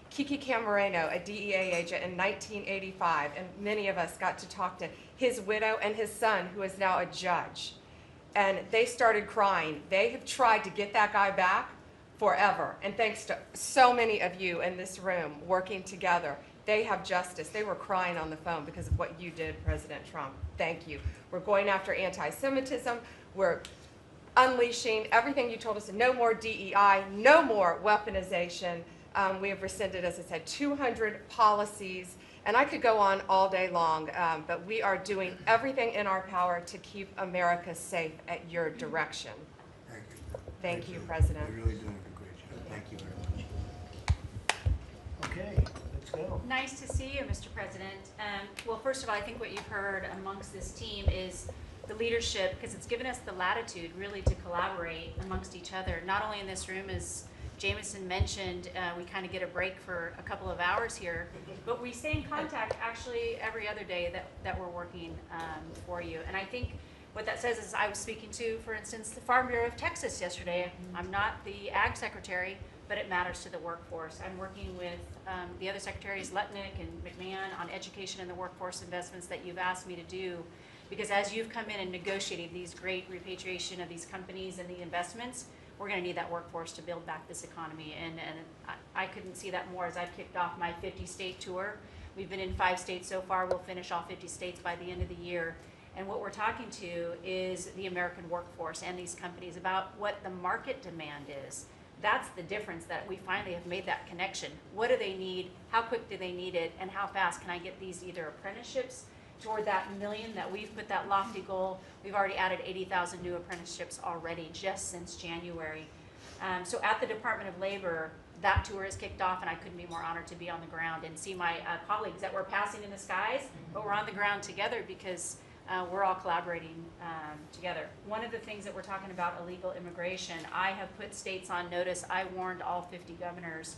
Kiki Camareno, a DEA agent, in 1985, and many of us got to talk to his widow and his son, who is now a judge. And they started crying. They have tried to get that guy back forever, and thanks to so many of you in this room working together, they have justice. They were crying on the phone because of what you did, President Trump. Thank you. We're going after anti-Semitism. We're unleashing everything you told us. No more DEI, no more weaponization. We have rescinded, as I said, 200 policies. And I could go on all day long, but we are doing everything in our power to keep America safe at your direction. Thank you. Thank you, President. You're really doing a great job. Thank you very much. Okay, let's go. Nice to see you, Mr. President. Well, first of all, I think what you've heard amongst this team is the leadership, because it's given us the latitude really to collaborate amongst each other. Not only in this room, as Jameson mentioned, we kind of get a break for a couple of hours here, but we stay in contact actually every other day that we're working for you. And I think what that says is, I was speaking to, for instance, the Farm Bureau of Texas yesterday. I'm not the Ag Secretary, but it matters to the workforce. I'm working with the other secretaries, Letnick and McMahon, on education and the workforce investments that you've asked me to do. Because as you've come in and negotiated these great repatriation of these companies and the investments, we're going to need that workforce to build back this economy. And I couldn't see that more as I've kicked off my 50-state tour. We've been in 5 states so far. We'll finish all 50 states by the end of the year. And what we're talking to is the American workforce and these companies about what the market demand is. That's the difference, that we finally have made that connection. What do they need? How quick do they need it? And how fast can I get these either apprenticeships toward that million that we've put that lofty goal? We've already added 80,000 new apprenticeships already just since January. So at the Department of Labor, that tour has kicked off, and I couldn't be more honored to be on the ground and see my colleagues that we're passing in the skies, but we're on the ground together because we're all collaborating together. One of the things that we're talking about, illegal immigration, I have put states on notice. I warned all 50 governors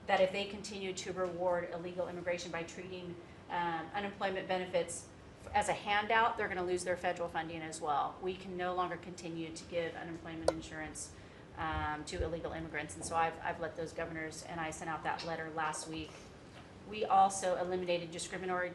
that if they continue to reward illegal immigration by treating unemployment benefits as a handout, they're going to lose their federal funding as well. We can no longer continue to give unemployment insurance to illegal immigrants, and so I've let those governors, and I sent out that letter last week. We also eliminated discriminatory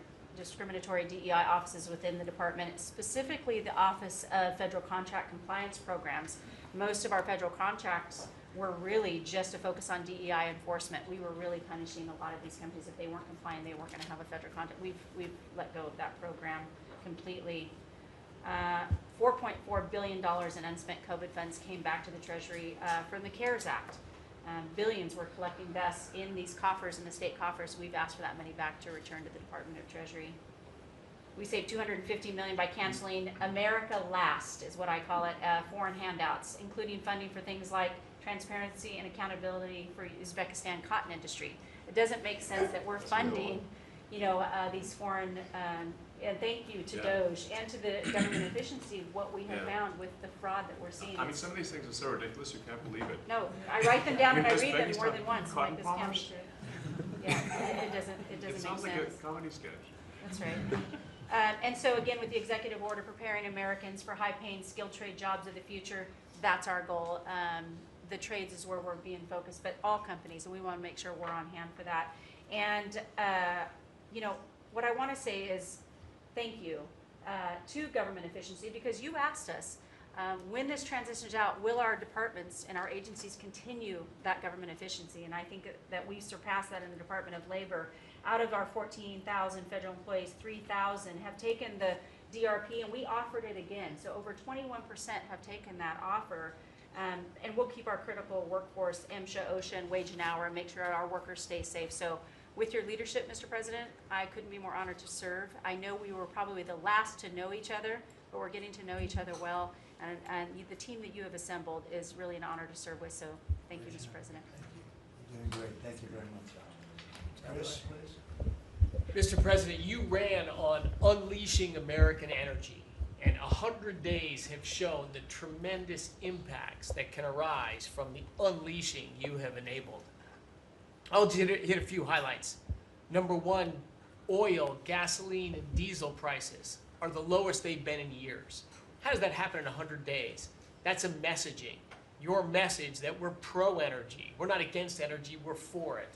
DEI offices within the department, specifically the Office of Federal Contract Compliance Programs. Most of our federal contracts were really just to focus on DEI enforcement. We were really punishing a lot of these companies. If they weren't compliant, they weren't going to have a federal contract. We've let go of that program completely. $4.4 billion in unspent COVID funds came back to the Treasury from the CARES Act. Billions were collecting thus in these coffers, in the state coffers. We've asked for that money back to return to the Department of Treasury. We saved $250 million by canceling America Last, is what I call it, foreign handouts, including funding for things like transparency and accountability for Uzbekistan cotton industry. It doesn't make sense that we're funding, these foreign, and thank you to DOJ and to the government efficiency of what we have found with the fraud that we're seeing. I mean, some of these things are so ridiculous, you can't believe it. No, I write them down and I read them Uzbekistan more than once. I'm cotton like, this can't be palmers? true. Yeah, it doesn't It make sounds like sense. a comedy sketch. That's right. And so again, with the executive order preparing Americans for high-paying skilled trade jobs of the future, that's our goal. The trades is where we're being focused, but all companies, and we want to make sure we're on hand for that. And what I want to say is thank you to government efficiency, because you asked us when this transitions out, will our departments and our agencies continue that government efficiency? And I think that we surpassed that in the Department of Labor. Out of our 14,000 federal employees, 3,000 have taken the DRP, and we offered it again. So over 21% have taken that offer. And we'll keep our critical workforce, MSHA, OSHA, and wage and hour, and make sure our workers stay safe. So with your leadership, Mr. President, I couldn't be more honored to serve. I know we were probably the last to know each other, but we're getting to know each other well. And the team that you have assembled is really an honor to serve with. So thank you, Mr. President. Thank you. You're doing great. Thank you very much. Chris, please. Mr. President, you ran on unleashing American energy, and 100 days have shown the tremendous impacts that can arise from the unleashing you have enabled. I'll just hit a few highlights. Number one, oil, gasoline, and diesel prices are the lowest they've been in years. How does that happen in 100 days? That's a messaging. Your message that we're pro-energy. We're not against energy, we're for it.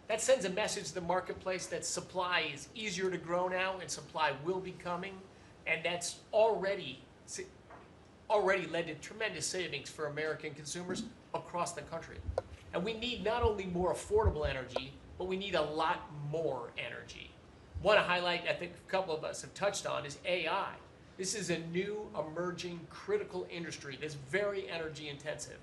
That sends a message to the marketplace that supply is easier to grow now and supply will be coming, and that's already led to tremendous savings for American consumers across the country. And we need not only more affordable energy, but we need a lot more energy. One highlight I think a couple of us have touched on is AI. This is a new emerging critical industry that's very energy intensive.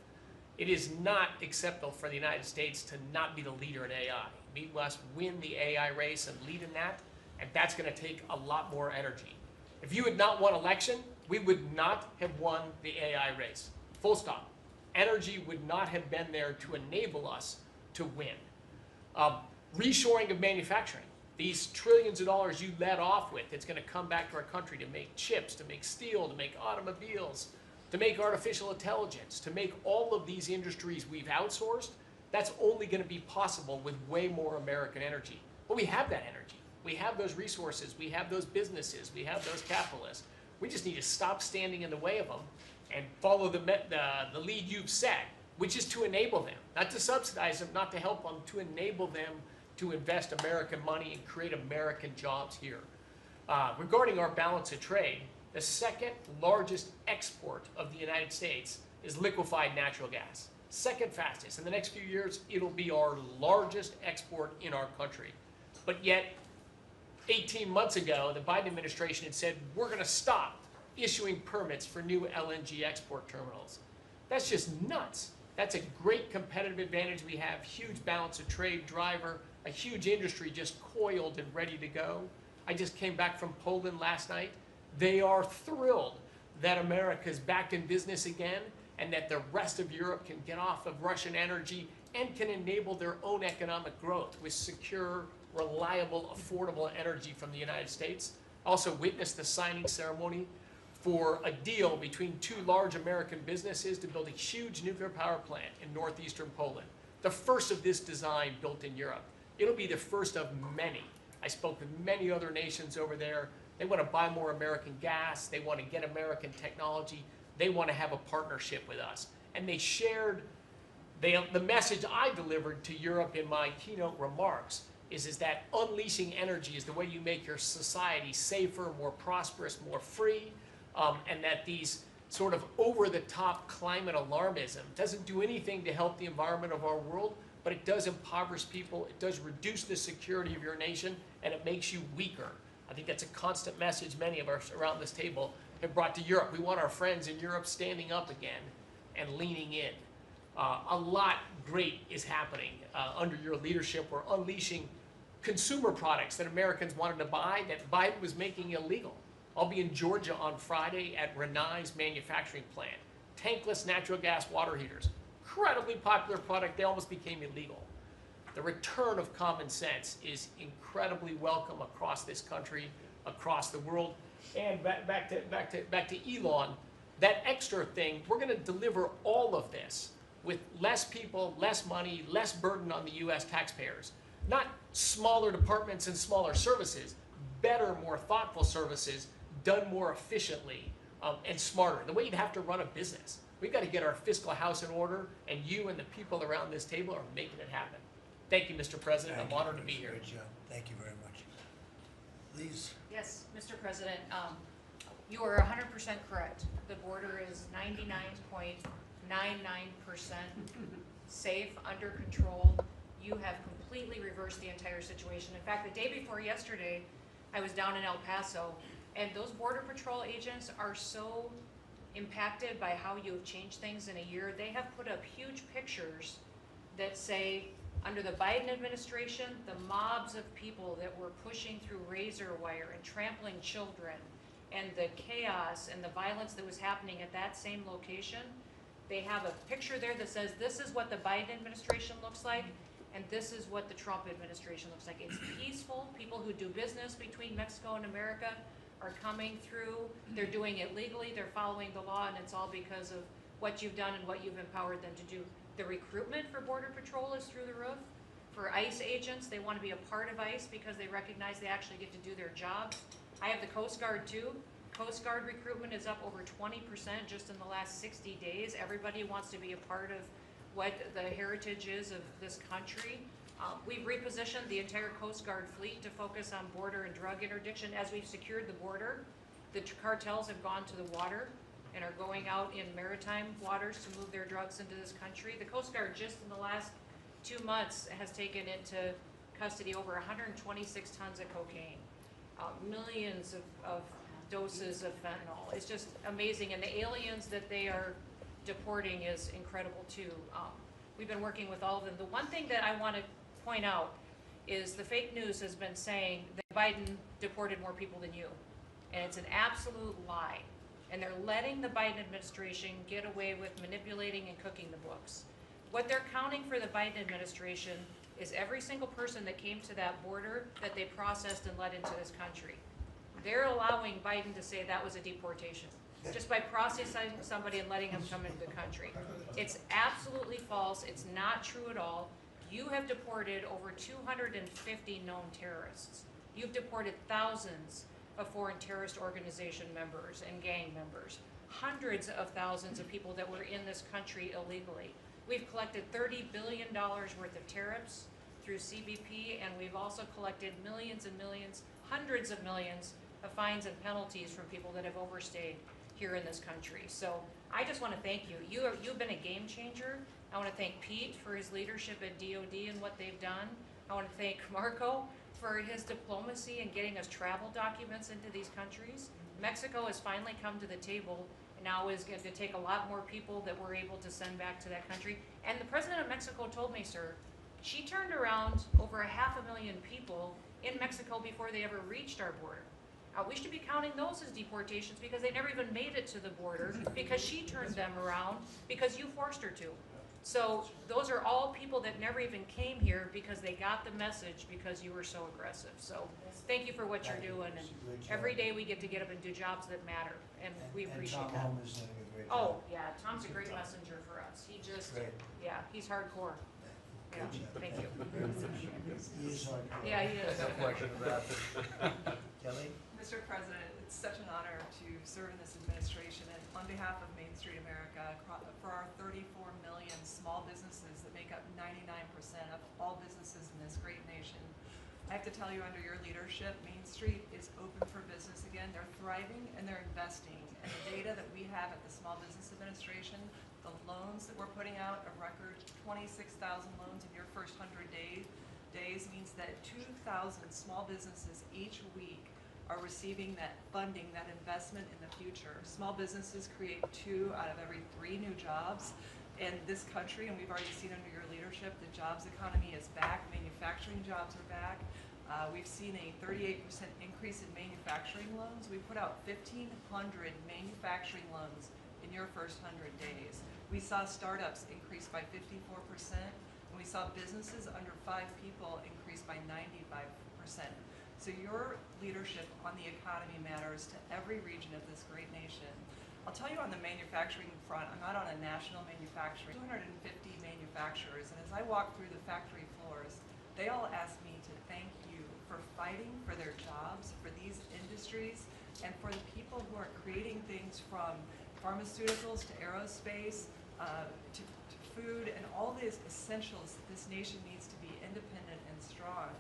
It is not acceptable for the United States to not be the leader in AI. We must win the AI race and lead in that, and that's going to take a lot more energy. If you had not won election, we would not have won the AI race. Full stop. Energy would not have been there to enable us to win. Reshoring of manufacturing. These trillions of dollars you led off with, it's going to come back to our country to make chips, to make steel, to make automobiles, to make artificial intelligence, to make all of these industries we've outsourced. That's only going to be possible with way more American energy. But we have that energy. We have those resources. We have those businesses. We have those capitalists. We just need to stop standing in the way of them and follow the lead you've set, which is to enable them, not to subsidize them, not to help them, to enable them to invest American money and create American jobs here. Regarding our balance of trade, the second largest export of the United States is liquefied natural gas. Second fastest. In the next few years, it'll be our largest export in our country. But yet, 18 months ago, the Biden administration had said, we're going to stop issuing permits for new LNG export terminals. That's just nuts. That's a great competitive advantage we have, huge balance of trade driver, a huge industry just coiled and ready to go. I just came back from Poland last night. They are thrilled that America is back in business again and that the rest of Europe can get off of Russian energy and can enable their own economic growth with secure, reliable, affordable energy from the United States. Also witnessed the signing ceremony for a deal between two large American businesses to build a huge nuclear power plant in northeastern Poland. The first of this design built in Europe. It'll be the first of many. I spoke with many other nations over there. They want to buy more American gas. They want to get American technology. They want to have a partnership with us. And they shared the message I delivered to Europe in my keynote remarks is that unleashing energy is the way you make your society safer, more prosperous, more free, and that these sort of over-the-top climate alarmism doesn't do anything to help the environment of our world, but it does impoverish people, it does reduce the security of your nation, and it makes you weaker. I think that's a constant message many of us around this table have brought to Europe. We want our friends in Europe standing up again and leaning in. A lot great is happening under your leadership. We're unleashing consumer products that Americans wanted to buy that Biden was making illegal. I'll be in Georgia on Friday at Renai's manufacturing plant. Tankless natural gas water heaters. Incredibly popular product. They almost became illegal. The return of common sense is incredibly welcome across this country, across the world. And back to Elon, that extra thing, we're going to deliver all of this with less people, less money, less burden on the U.S. taxpayers. Not smaller departments and smaller services, better, more thoughtful services done more efficiently and smarter. The way you'd have to run a business. We've got to get our fiscal house in order, and you and the people around this table are making it happen. Thank you, Mr. President. I'm honored to be here. Great job. Thank you very much. Please. Yes, Mr. President, you are 100% correct. The border is 99.99% safe, under control. You have completely reversed the entire situation. In fact, the day before yesterday, I was down in El Paso, and those Border Patrol agents are so impacted by how you have changed things in a year. They have put up huge pictures that say, under the Biden administration, the mobs of people that were pushing through razor wire and trampling children, and the chaos and the violence that was happening at that same location, they have a picture there that says, this is what the Biden administration looks like, and this is what the Trump administration looks like. It's peaceful. People who do business between Mexico and America are coming through. They're doing it legally. They're following the law, and it's all because of what you've done and what you've empowered them to do. The recruitment for Border Patrol is through the roof. For ICE agents, they want to be a part of ICE because they recognize they actually get to do their job. I have the Coast Guard too. Coast Guard recruitment is up over 20% just in the last 60 days. Everybody wants to be a part of what the heritage is of this country. We've repositioned the entire Coast Guard fleet to focus on border and drug interdiction. As we've secured the border, the cartels have gone to the water and are going out in maritime waters to move their drugs into this country. The Coast Guard just in the last 2 months has taken into custody over 126 tons of cocaine, millions of doses of fentanyl. It's just amazing, and the aliens that they are deporting is incredible too. We've been working with all of them. The one thing that I want to point out is the fake news has been saying that Biden deported more people than you, and it's an absolute lie. And they're letting the Biden administration get away with manipulating and cooking the books. What they're counting for the Biden administration is every single person that came to that border that they processed and let into this country. They're allowing Biden to say that was a deportation, just by processing somebody and letting them come into the country. It's absolutely false. It's not true at all. You have deported over 250 known terrorists. You've deported thousands of foreign terrorist organization members and gang members, hundreds of thousands of people that were in this country illegally. We've collected $30 billion worth of tariffs through CBP, and we've also collected millions and millions, hundreds of millions of fines and penalties from people that have overstayed here in this country. So I just want to thank you. You've been a game changer. I want to thank Pete for his leadership at DOD and what they've done. I want to thank Marco for his diplomacy and getting us travel documents into these countries. Mexico has finally come to the table and now is going to take a lot more people that we're able to send back to that country. And the president of Mexico told me, sir, she turned around over 500,000 people in Mexico before they ever reached our border. We should be counting those as deportations because they never even made it to the border because she turned them around because you forced her to. So those are all people that never even came here because they got the message because you were so aggressive. So thank you for what you're doing. And every day we get to get up and do jobs that matter, and we appreciate Tom that. Holm is doing a great job. Oh, yeah, Tom's a great messenger for us. He just, Great. yeah, he's hardcore. Yeah, Good job. thank you. He is hardcore. Yeah, he is. No question about it. Kelly? Mr. President, it's such an honor to serve in this administration, and on behalf of Main Street America, for our 34 million small businesses that make up 99% of all businesses in this great nation, I have to tell you, under your leadership, Main Street is open for business again. They're thriving and they're investing. And the data that we have at the Small Business Administration, the loans that we're putting out, a record 26,000 loans in your first 100 days means that 2,000 small businesses each week are receiving that funding, that investment in the future. Small businesses create 2 out of every 3 new jobs in this country, and we've already seen under your leadership the jobs economy is back, manufacturing jobs are back. We've seen a 38% increase in manufacturing loans. We put out 1,500 manufacturing loans in your first 100 days. We saw startups increase by 54%, and we saw businesses under 5 people increase by 95%. So your leadership on the economy matters to every region of this great nation. I'll tell you on the manufacturing front, I'm not on a national manufacturing, 250 manufacturers, and as I walk through the factory floors, they all ask me to thank you for fighting for their jobs, for these industries, and for the people who are creating things from pharmaceuticals to aerospace, to food, and all these essentials that this nation needs to be independent and strong.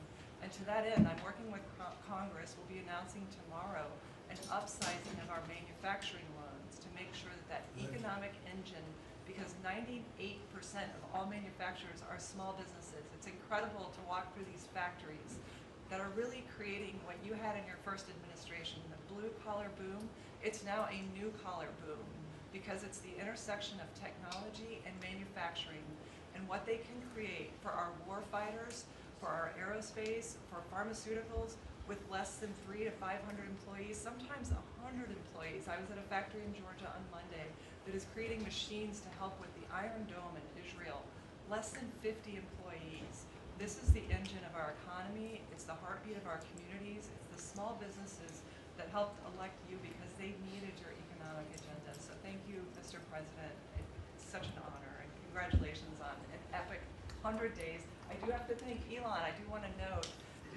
And to that end, I'm working with Congress. We'll be announcing tomorrow an upsizing of our manufacturing loans to make sure that that economic engine, because 98% of all manufacturers are small businesses. It's incredible to walk through these factories that are really creating what you had in your first administration, the blue collar boom. It's now a new collar boom because it's the intersection of technology and manufacturing and what they can create for our war fighters, for our aerospace, for pharmaceuticals, with less than 300 to 500 employees, sometimes 100 employees. I was at a factory in Georgia on Monday that is creating machines to help with the Iron Dome in Israel. Less than 50 employees. This is the engine of our economy. It's the heartbeat of our communities. It's the small businesses that helped elect you because they needed your economic agenda. So thank you, Mr. President. It's such an honor, and congratulations on an epic 100 days. I do have to thank Elon. I do want to note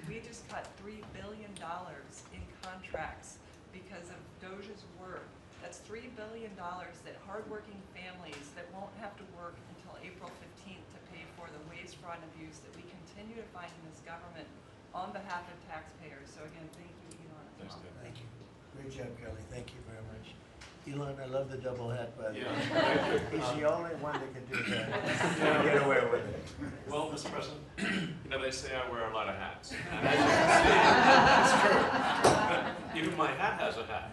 we just cut $3 billion in contracts because of Doge's work. That's $3 billion that hardworking families that won't have to work until April 15th to pay for the waste, fraud, and abuse that we continue to find in this government on behalf of taxpayers. So again, thank you, Elon. Thank you. Great job, Kelly. Thank you very much. Elon, I love the double hat, by the way. He's the only one that can do that. Get away with it. Well, Mr. President, you know, they say I wear a lot of hats. And as you can see, it's true. Even my hat has a hat.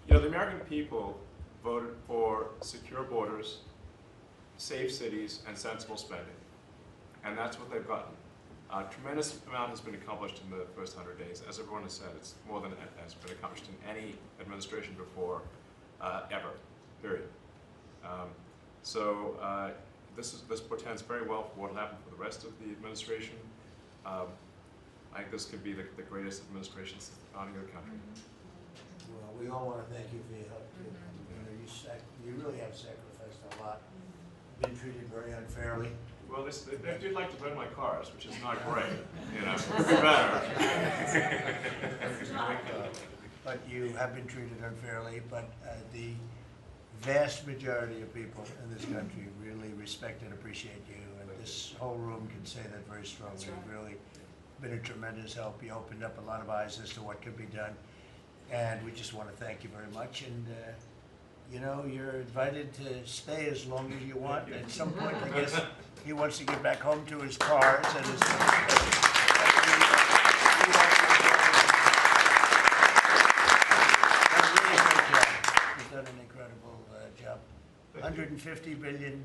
You know, the American people voted for secure borders, safe cities, and sensible spending. And that's what they've gotten. A tremendous amount has been accomplished in the first 100 days. As everyone has said, it's more than has been accomplished in any administration before, ever, period. This portends very well for what will happen for the rest of the administration. I think this could be the greatest administration since the founding of the country. Well, we all want to thank you for your help, too. You know, you really have sacrificed a lot. Been treated very unfairly. Well, they do like to burn my cars, which is not great. You know, it could be better. But you have been treated unfairly, but the vast majority of people in this country really respect and appreciate you, and this whole room can say that very strongly. You've really been a tremendous help. You opened up a lot of eyes as to what could be done, and we just want to thank you very much. And you know, you're invited to stay as long as you want. At some point, I guess he wants to get back home to his cars and his. You've done an incredible job. $150 billion.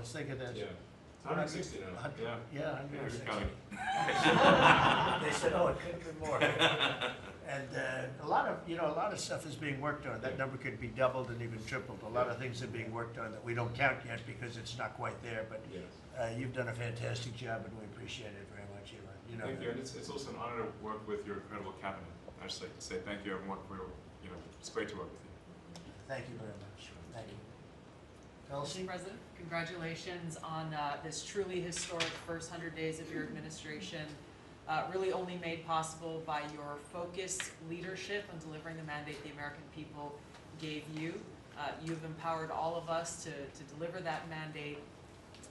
Think of that. Yeah. 160 now. Yeah, 160. They said, oh, it could have been more. And a lot of stuff is being worked on. That number could be doubled and even tripled. A lot of things are being worked on that we don't count yet because it's not quite there. But you've done a fantastic job, and we appreciate it very much, Elon. You know. Thank you, and it's also an honor to work with your incredible cabinet. I'd just like to say thank you, everyone, for it's great to work with you. Thank you very much. Thank you. Kelsey? Mr. President, congratulations on this truly historic first 100 days of your administration, really only made possible by your focused leadership on delivering the mandate the American people gave you. You've empowered all of us to deliver that mandate,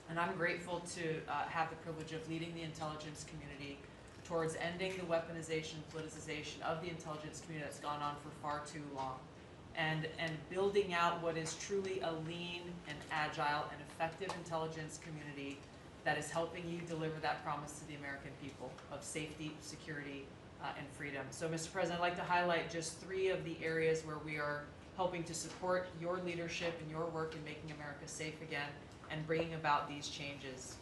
and I'm grateful to have the privilege of leading the intelligence community towards ending the weaponization, politicization of the intelligence community that's gone on for far too long, and building out what is truly a lean and agile and effective intelligence community that is helping you deliver that promise to the American people of safety, security, and freedom. So, Mr. President, I'd like to highlight just 3 of the areas where we are helping to support your leadership and your work in making America safe again and bringing about these changes.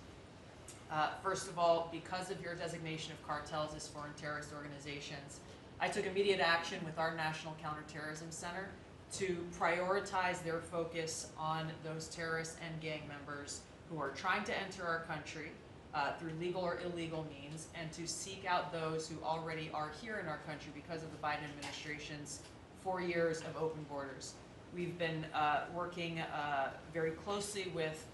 First of all, because of your designation of cartels as foreign terrorist organizations, I took immediate action with our National Counterterrorism Center to prioritize their focus on those terrorists and gang members who are trying to enter our country through legal or illegal means, and to seek out those who already are here in our country because of the Biden administration's 4 years of open borders. We've been working very closely with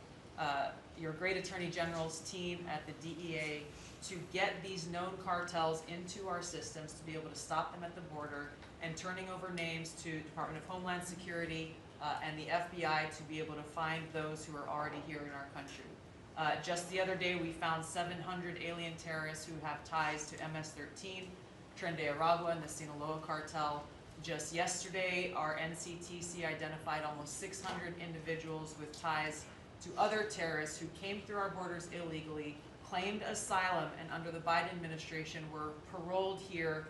your great Attorney General's team at the DEA to get these known cartels into our systems, to be able to stop them at the border, and turning over names to Department of Homeland Security and the FBI to be able to find those who are already here in our country. Just the other day, we found 700 alien terrorists who have ties to MS-13, Tren de Aragua, and the Sinaloa cartel. Just yesterday, our NCTC identified almost 600 individuals with ties to other terrorists who came through our borders illegally, claimed asylum, and under the Biden administration were paroled here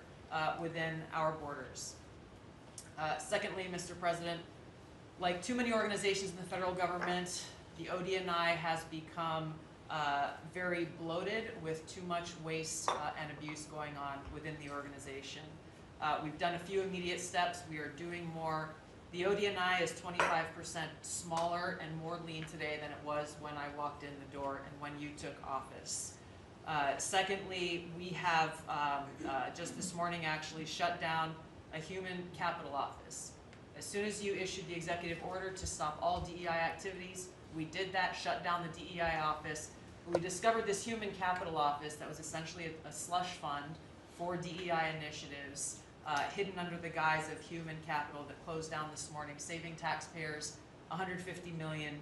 within our borders. Secondly, Mr. President, like too many organizations in the federal government, the ODNI has become very bloated with too much waste and abuse going on within the organization. We've done a few immediate steps. We are doing more. The ODNI is 25% smaller and more lean today than it was when I walked in the door and when you took office. Secondly, we have just this morning actually shut down a human capital office. As soon as you issued the executive order to stop all DEI activities, we did that, shut down the DEI office. We discovered this human capital office that was essentially a slush fund for DEI initiatives, hidden under the guise of human capital, that closed down this morning, saving taxpayers $150 million.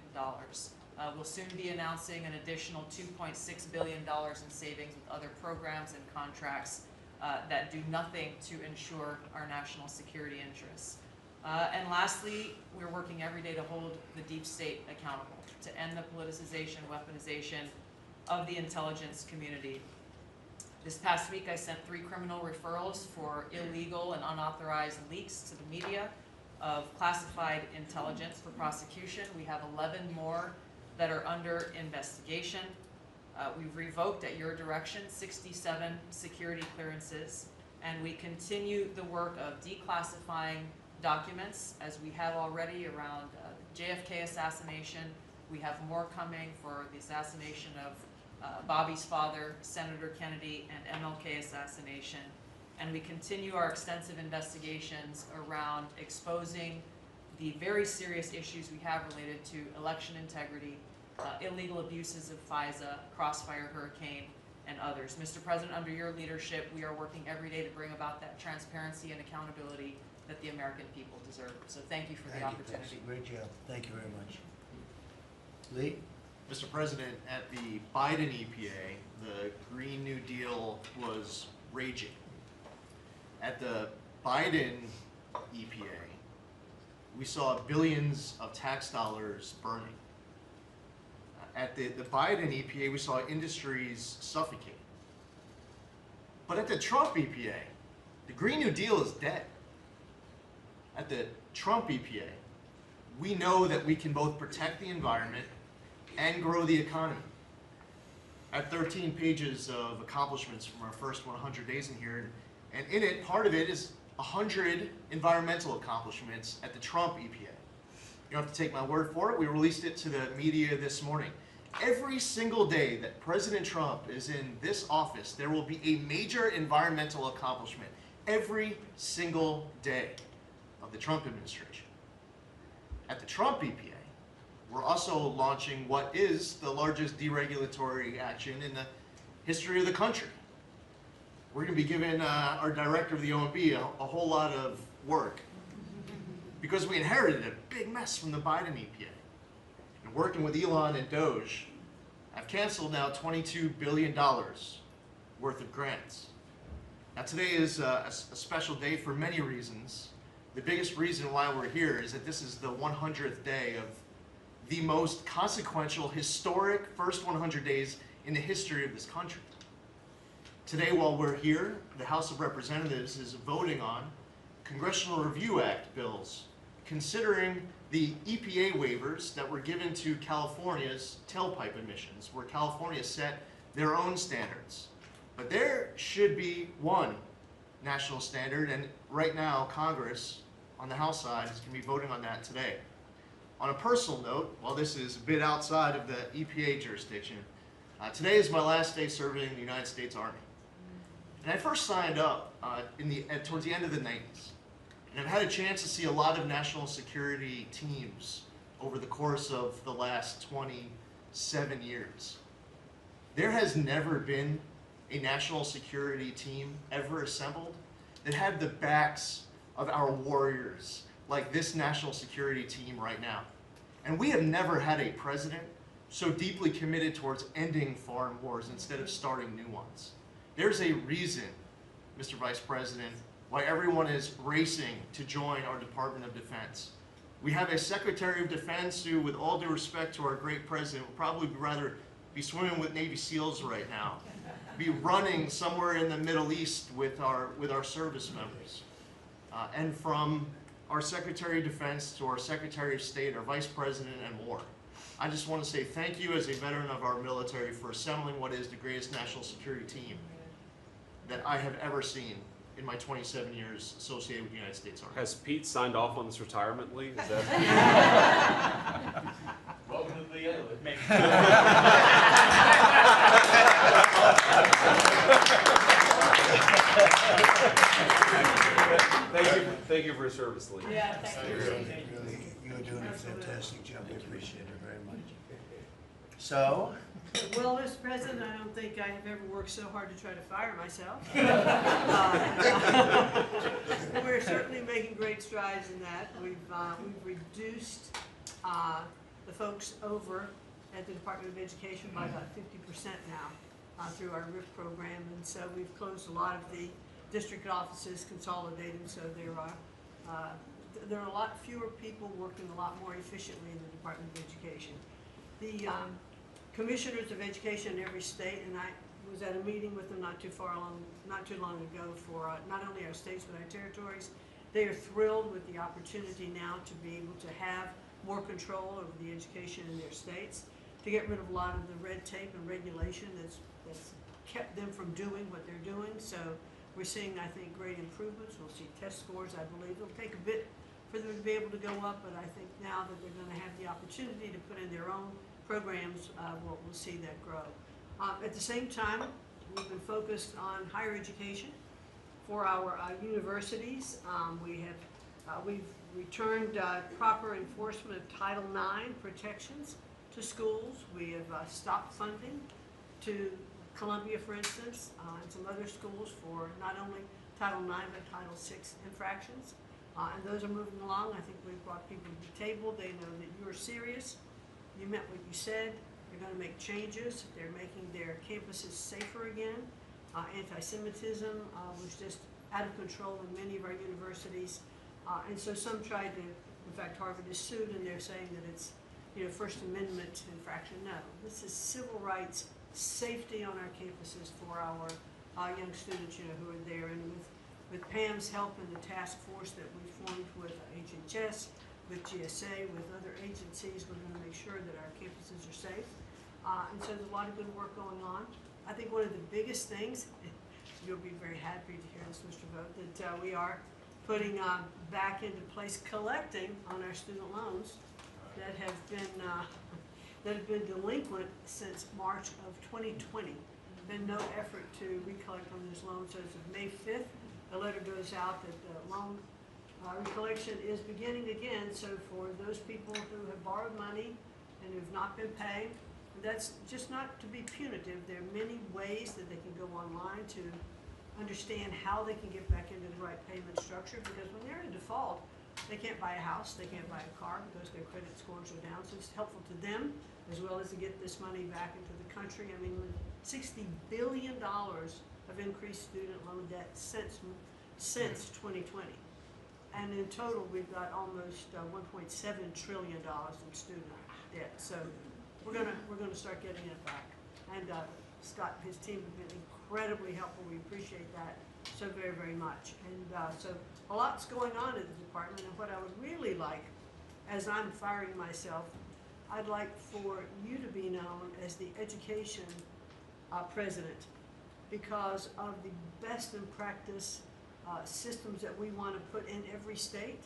We'll soon be announcing an additional $2.6 billion in savings with other programs and contracts that do nothing to ensure our national security interests. And lastly, we're working every day to hold the deep state accountable, to end the politicization, weaponization of the intelligence community. This past week, I sent 3 criminal referrals for illegal and unauthorized leaks to the media of classified intelligence for prosecution. We have 11 more that are under investigation. We've revoked, at your direction, 67 security clearances, and we continue the work of declassifying documents, as we have already around the JFK assassination. We have more coming for the assassination of Bobby's father, Senator Kennedy, and MLK assassination. And we continue our extensive investigations around exposing the very serious issues we have related to election integrity, illegal abuses of FISA, Crossfire Hurricane, and others. Mr. President, under your leadership, we are working every day to bring about that transparency and accountability that the American people deserve. So thank you for the opportunity. Great job. Thank you very much. Lee? Mr. President, at the Biden EPA, the Green New Deal was raging. At the Biden EPA, we saw billions of tax dollars burning. At the Biden EPA, we saw industries suffocate. But at the Trump EPA, the Green New Deal is dead. At the Trump EPA, we know that we can both protect the environment and grow the economy. At 13 pages of accomplishments from our first 100 days in here, and in it, part of it is 100 environmental accomplishments at the Trump EPA. You don't have to take my word for it. We released it to the media this morning. Every single day that President Trump is in this office, there will be a major environmental accomplishment. Every single day of the Trump administration. At the Trump EPA, We're also launching what is the largest deregulatory action in the history of the country. We're going to be giving our director of the OMB a whole lot of work because we inherited a big mess from the Biden EPA. And working with Elon and Doge, I've canceled now $22 billion worth of grants. Now today is a special day for many reasons. The biggest reason why we're here is that this is the 100th day of the most consequential, historic first 100 days in the history of this country. Today, while we're here, the House of Representatives is voting on Congressional Review Act bills, considering the EPA waivers that were given to California's tailpipe emissions, where California set their own standards. But there should be one national standard, and right now, Congress, on the House side, is going to be voting on that today. On a personal note, while this is a bit outside of the EPA jurisdiction, today is my last day serving in the United States Army. And I first signed up towards the end of the 90s. And I've had a chance to see a lot of national security teams over the course of the last 27 years. There has never been a national security team ever assembled that had the backs of our warriors like this national security team right now. And we have never had a president so deeply committed towards ending foreign wars instead of starting new ones. There's a reason, Mr. Vice President, why everyone is racing to join our Department of Defense. We have a Secretary of Defense who, with all due respect to our great president, would probably rather be swimming with Navy SEALs right now, be running somewhere in the Middle East with our service members. And from our Secretary of Defense to our Secretary of State, our Vice President, and more. I just want to say thank you as a veteran of our military for assembling what is the greatest national security team that I have ever seen in my 27 years associated with the United States Army. Has Pete signed off on this retirement leave? Is that... Welcome to the VA. Thank you for your service, Lee. Yeah, thank you. You're doing a fantastic job. We appreciate it very much. So, well, Mr. President, I don't think I have ever worked so hard to try to fire myself. We're certainly making great strides in that. We've reduced the folks over at the Department of Education by about 50% now through our RIF program, and so we've closed a lot of the district offices, consolidated, so there are a lot fewer people working a lot more efficiently in the Department of Education. The commissioners of education in every state, and I was at a meeting with them not too long ago for not only our states but our territories. They are thrilled with the opportunity now to be able to have more control over the education in their states, to get rid of a lot of the red tape and regulation that's kept them from doing what they're doing. So we're seeing, I think, great improvements. We'll see test scores, I believe. It'll take a bit for them to be able to go up, but I think now that they're going to have the opportunity to put in their own programs, we'll see that grow. At the same time, we've been focused on higher education for our universities. We've returned proper enforcement of Title IX protections to schools. We have stopped funding to Columbia, for instance, and some other schools for not only Title IX but Title VI infractions. And those are moving along. I think we've brought people to the table. They know that you're serious. You meant what you said. They're going to make changes. They're making their campuses safer again. Anti-Semitism was just out of control in many of our universities. And so some tried to, in fact, Harvard is sued, and they're saying that it's, First Amendment infraction. No, this is civil rights, safety on our campuses for our young students, who are there. And with Pam's help and the task force that we formed with HHS, with GSA, with other agencies, we're going to make sure that our campuses are safe. And so there's a lot of good work going on. I think one of the biggest things, you'll be very happy to hear this, Mr. Vogt, that we are putting back into place collecting on our student loans that have been delinquent since March of 2020. Been no effort to recollect on those loans. So as of May 5th, a letter goes out that the loan recollection is beginning again. So for those people who have borrowed money and who've not been paying. And that's just not to be punitive. There are many ways that they can go online to understand how they can get back into the right payment structure, because when they're in default, they can't buy a house, they can't buy a car because their credit scores are down. So it's helpful to them as well as to get this money back into the country. I mean, $60 billion of increased student loan debt since 2020. And in total, we've got almost $1.7 trillion in student debt. So we're gonna start getting it back. And Scott and his team have been incredibly helpful. We appreciate that so very, very much. And so a lot's going on in the department. And what I would really like, as I'm firing myself, I'd like for you to be known as the education president, because of the best in practice systems that we want to put in every state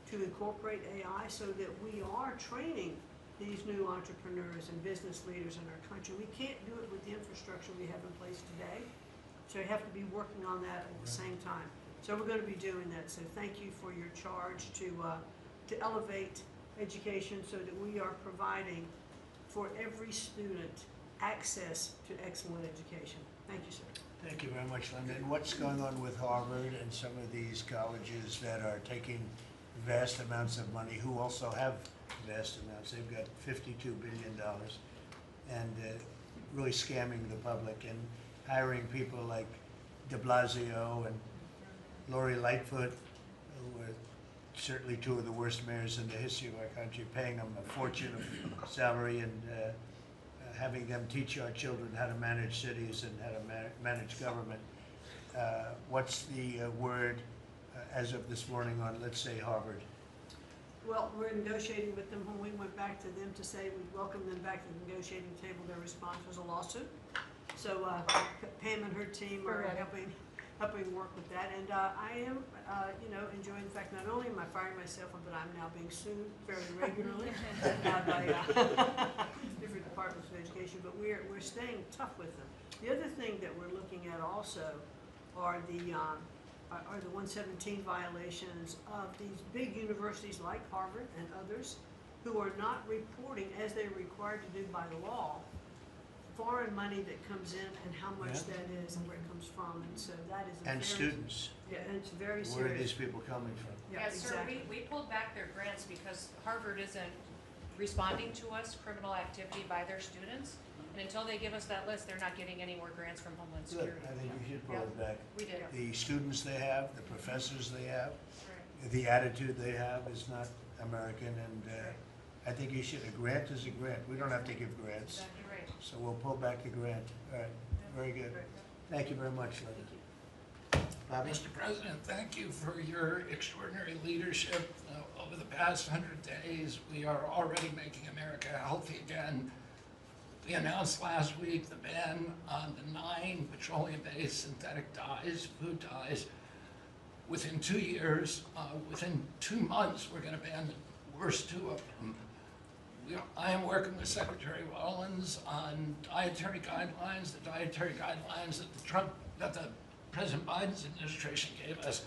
to incorporate AI, so that we are training these new entrepreneurs and business leaders in our country. We can't do it with the infrastructure we have in place today, so you have to be working on that at the same time. So we're going to be doing that. So thank you for your charge to elevate education so that we are providing for every student access to excellent education. Thank you, sir. Thank you very much, Linda. And what's going on with Harvard and some of these colleges that are taking vast amounts of money, who also have vast amounts? They've got $52 billion and really scamming the public and hiring people like de Blasio and Lori Lightfoot, who are certainly two of the worst mayors in the history of our country, paying them a fortune of salary and having them teach our children how to manage cities and how to manage government. What's the word as of this morning on, let's say, Harvard? Well, we're negotiating with them. When we went back to them to say we'd welcome them back to the negotiating table, their response was a lawsuit. So Pam and her team are helping work with that. And I am, enjoying the fact not only am I firing myself, but I'm now being sued fairly regularly by different departments of education. But we're staying tough with them. The other thing that we're looking at also are the 117 violations of these big universities like Harvard and others, who are not reporting, as they're required to do by law, foreign money that comes in and how much that is and where it comes from. And so that is And students. Yeah, and it's very serious. Where are these people coming from? Yeah, Sir, exactly. we pulled back their grants because Harvard isn't responding to us criminal activity by their students. And until they give us that list, they're not getting any more grants from Homeland Good. Security. I think you should pull it back. We did. The students they have, the professors they have, Right. the attitude they have is not American, and I think you should. A grant is a grant. We don't have to give grants. Exactly right. So we'll pull back the grant. All right, very good. Thank you very much, Linda. Bobby? Mr. President, thank you for your extraordinary leadership. Over the past 100 days, we are already making America healthy again. We announced last week the ban on the 9 petroleum-based synthetic dyes, food dyes. Within 2 years, within 2 months, we're going to ban the worst 2 of them. I am working with Secretary Rollins on dietary guidelines, the dietary guidelines that the President Biden's administration gave us.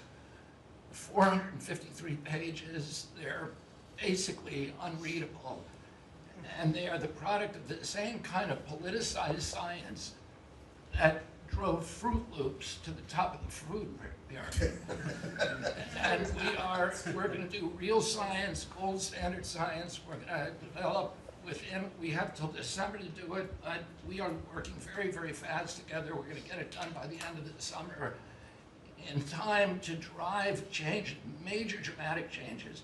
453 pages. They're basically unreadable. And they are the product of the same kind of politicized science that drove Fruit Loops to the top of the food pyramid. And we're going to do real science, gold standard science. We're going to develop we have till December to do it, but we are working very, very fast together. We're going to get it done by the end of the summer in time to drive change, major dramatic changes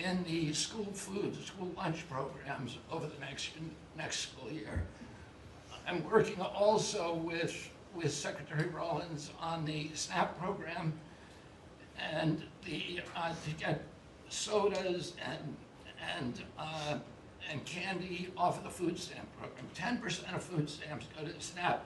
in the school food, the school lunch programs over the next school year. I'm working also with Secretary Rollins on the SNAP program and to get sodas and candy off of the food stamp program. 10% of food stamps go to the SNAP.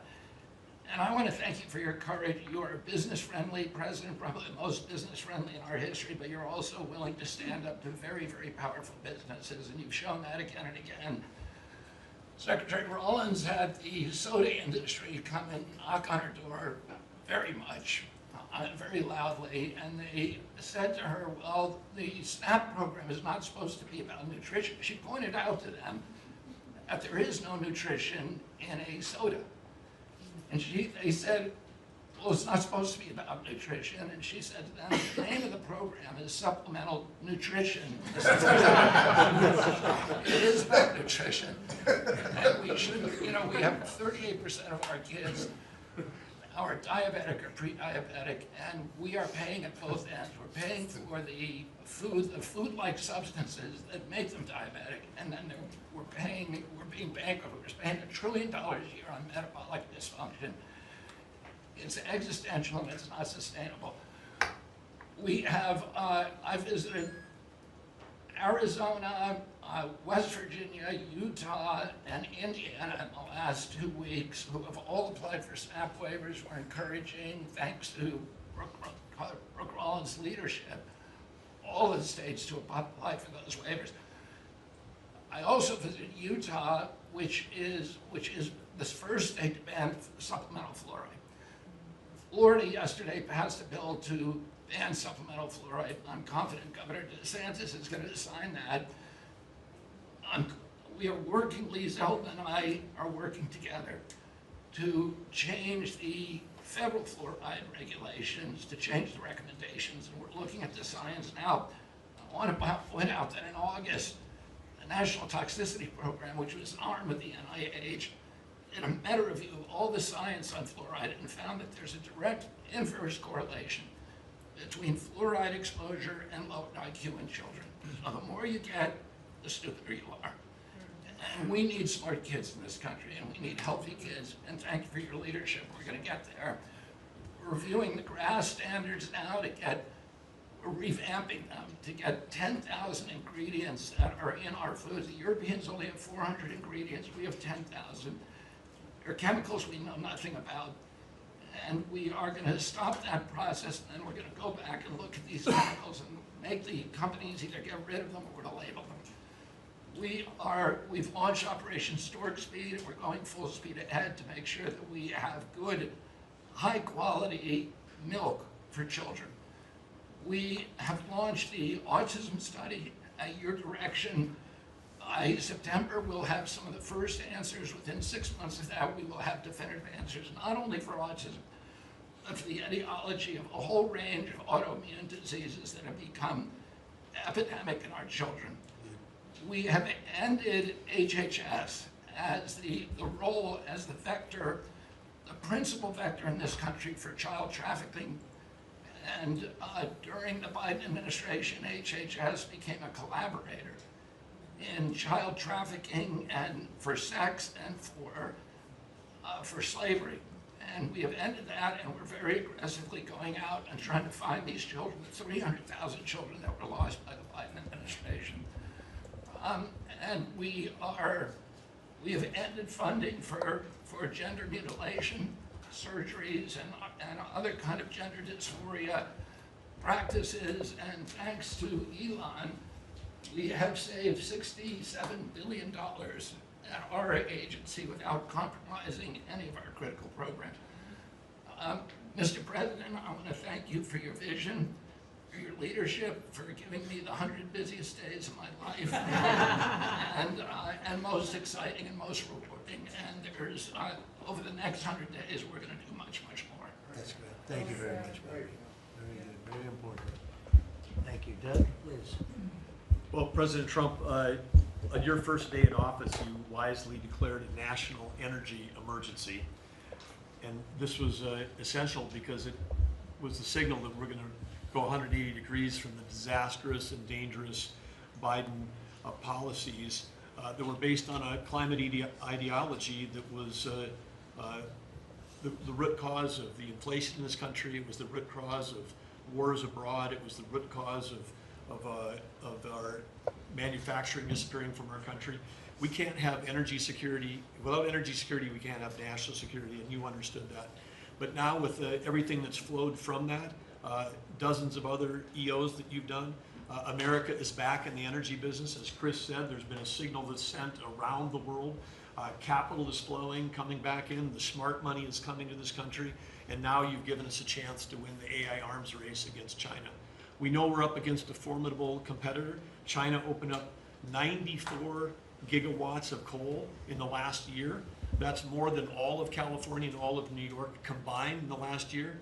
And I want to thank you for your courage. You are a business-friendly president, probably the most business-friendly in our history, but you're also willing to stand up to very, very powerful businesses, and you've shown that again and again. Secretary Rollins had the soda industry come and knock on her door very much. very loudly, and they said to her, well, the SNAP program is not supposed to be about nutrition. She pointed out to them that there is no nutrition in a soda. And they said, well, it's not supposed to be about nutrition. And she said to them, the name of the program is supplemental nutrition. It is about nutrition. And we should, we have 38% of our kids are diabetic or pre-diabetic, and we are paying at both ends. We're paying for the food-like substances that make them diabetic, and then we're being bankrupt. We're spending $1 trillion a year on metabolic dysfunction. It's existential and it's not sustainable. We have, I visited Arizona, West Virginia, Utah, and Indiana in the last 2 weeks, who have all applied for SNAP waivers. We're encouraging, thanks to Brooke Rollins' leadership, all of the states to apply for those waivers. I also visited Utah, which is the first state to ban supplemental fluoride. Florida yesterday passed a bill to ban supplemental fluoride. I'm confident Governor DeSantis is going to sign that. We are working, Lee Zeldin and I are working together to change the federal fluoride regulations, to change the recommendations, and we're looking at the science now. I want to point out that in August, the National Toxicity Program, which was an arm of the NIH, did a meta-review of all the science on fluoride and found that there's a direct inverse correlation between fluoride exposure and low IQ in children. So the more you get, the stupider you are. And we need smart kids in this country, and we need healthy kids, and thank you for your leadership. We're going to get there. We're reviewing the GRAS standards now we're revamping them to get 10,000 ingredients that are in our foods. The Europeans only have 400 ingredients. We have 10,000. There are chemicals we know nothing about, and we are going to stop that process, and then we're going to go back and look at these chemicals and make the companies either get rid of them or to label them. We've launched Operation Stork Speed, and we're going full speed ahead to make sure that we have good, high-quality milk for children. We have launched the autism study at your direction. By September, we'll have some of the first answers. Within 6 months of that, we will have definitive answers, not only for autism, but for the etiology of a whole range of autoimmune diseases that have become epidemic in our children. We have ended HHS as the role as the vector, the principal vector in this country for child trafficking. And during the Biden administration, HHS became a collaborator in child trafficking and for sex and for slavery. And we have ended that, and we're very aggressively going out and trying to find these children, the 300,000 children that were lost by the Biden administration. And we have ended funding for gender mutilation surgeries and other kind of gender dysphoria practices, and thanks to Elon, we have saved $67 billion at our agency without compromising any of our critical programs. Mr. President, I want to thank you for your vision, for your leadership, for giving me the 100 busiest days of my life, and most exciting and most rewarding. And there's, over the next 100 days, we're going to do much, much more. That's good. Thank you very much, Barry. Very good, very important. Thank you. Doug, please. Well, President Trump, on your first day in office, you wisely declared a national energy emergency. And this was essential because it was the signal that we're going to go 180 degrees from the disastrous and dangerous Biden policies that were based on a climate ideology that was the root cause of the inflation in this country. It was the root cause of wars abroad. It was the root cause of our manufacturing disappearing from our country. We can't have energy security. Without energy security, we can't have national security, and you understood that. But now with everything that's flowed from that, dozens of other EOs that you've done, America is back in the energy business. As Chris said, there's been a signal that's sent around the world. Capital is flowing, coming back in. The smart money is coming to this country. and now you've given us a chance to win the AI arms race against China. We know we're up against a formidable competitor. China opened up 94 gigawatts of coal in the last year. That's more than all of California and all of New York combined in the last year.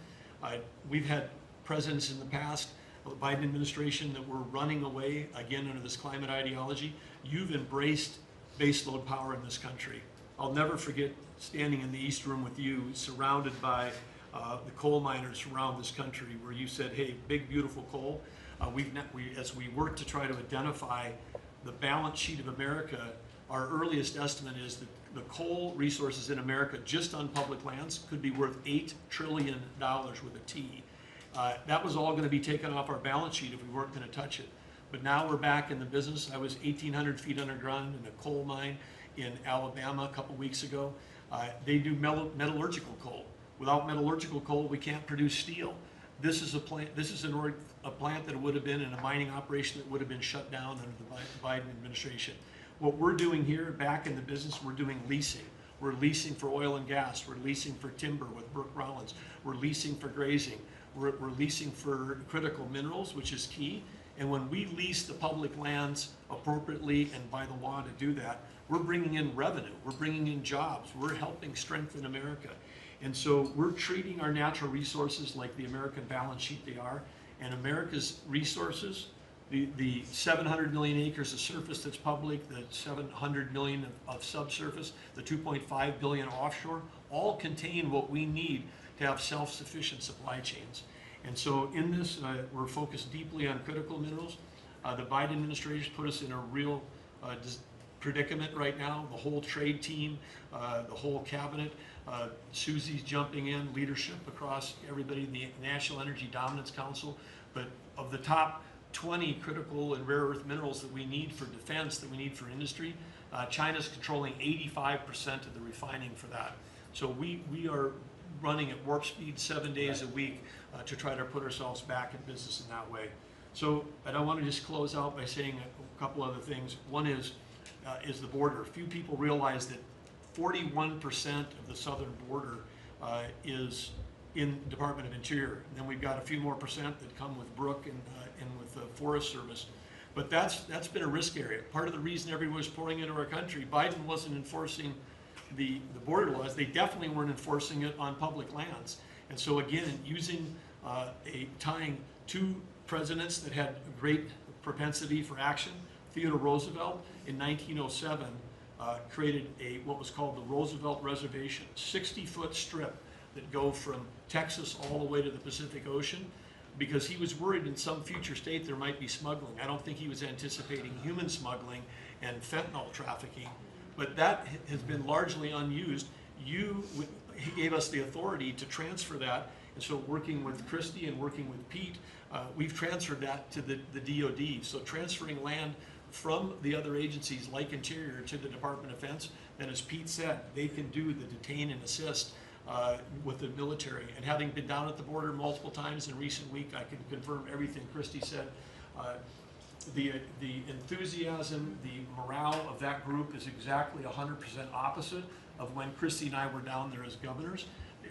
We've had presidents in the past, the Biden administration, that were running away, again, under this climate ideology. You've embraced baseload power in this country. I'll never forget standing in the East Room with you, surrounded by the coal miners around this country, where you said, hey, big, beautiful coal. As we work to try to identify the balance sheet of America, our earliest estimate is that the coal resources in America, just on public lands, could be worth $8 trillion with a T. That was all going to be taken off our balance sheet if we weren't going to touch it. But now we're back in the business. I was 1,800 feet underground in a coal mine in Alabama a couple weeks ago. They do metallurgical coal. Without metallurgical coal, we can't produce steel. This is a plant. This is a plant that would have been in a mining operation that would have been shut down under the Biden administration. What we're doing here, back in the business, we're doing leasing. We're leasing for oil and gas. We're leasing for timber with Brooke Rollins. We're leasing for grazing. We're leasing for critical minerals, which is key. And when we lease the public lands appropriately and by the law to do that, we're bringing in revenue. We're bringing in jobs. We're helping strengthen America. And so we're treating our natural resources like the American balance sheet they are. And America's resources, the 700 million acres of surface that's public, the 700 million of subsurface, the 2.5 billion offshore, all contain what we need to have self-sufficient supply chains. And so in this, we're focused deeply on critical minerals. The Biden administration put us in a real predicament right now. The whole trade team, the whole cabinet, Susie's jumping in, leadership across everybody, the National Energy Dominance Council. But of the top 20 critical and rare earth minerals that we need for defense, that we need for industry, China's controlling 85% of the refining for that. So we are running at warp speed 7 days a week to try to put ourselves back in business in that way. So, and I want to just close out by saying a couple other things. One is the border. Few people realize that 41% of the southern border is in the Department of Interior. And then we've got a few more percent that come with Brooke and with the Forest Service. But that's been a risk area. Part of the reason everyone was pouring into our country, Biden wasn't enforcing the border laws. They definitely weren't enforcing it on public lands. And so again, using tying two presidents that had a great propensity for action, Theodore Roosevelt in 1907 created what was called the Roosevelt Reservation, 60-foot strip that go from Texas all the way to the Pacific Ocean, because he was worried in some future state there might be smuggling. I don't think he was anticipating human smuggling and fentanyl trafficking, but that has been largely unused. He gave us the authority to transfer that, and so working with Kristi and working with Pete, we've transferred that to the DOD. So transferring land from the other agencies like Interior to the Department of Defense, and as Pete said, they can do the detain and assist with the military. And having been down at the border multiple times in recent week, I can confirm everything Kristi said. The enthusiasm, the morale of that group is exactly 100% opposite of when Kristi and I were down there as governors.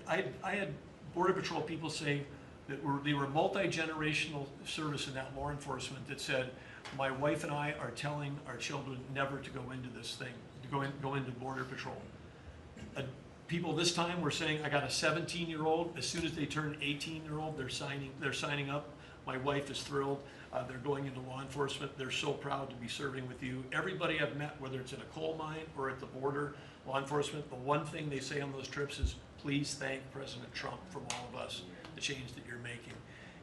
I had Border Patrol people say that they were multi-generational service in that law enforcement that said, my wife and I are telling our children never to go into this thing, to go into Border Patrol. People this time were saying, I got a 17-year-old, as soon as they turn 18-year-old, they're signing up. My wife is thrilled. They're going into law enforcement. They're so proud to be serving with you. Everybody I've met, whether it's in a coal mine or at the border, law enforcement, the one thing they say on those trips is, please thank President Trump from all of us, the change that you're making.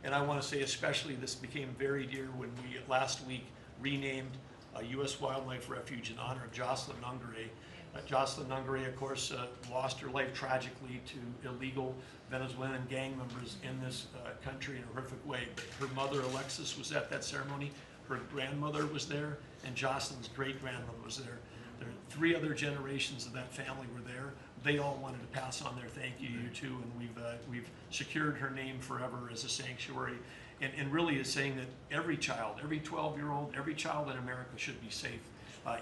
And I want to say especially this became very dear when we last week renamed a U.S. Wildlife Refuge in honor of Jocelyn Nungare. Jocelyn Nungare, of course, lost her life tragically to illegal Venezuelan gang members in this country in a horrific way. But her mother, Alexis, was at that ceremony. Her grandmother was there, and Jocelyn's great-grandmother was there. There are 3 other generations of that family were there. They all wanted to pass on their thank you too, and we've secured her name forever as a sanctuary, and really is saying that every child, every 12-year-old, every child in America should be safe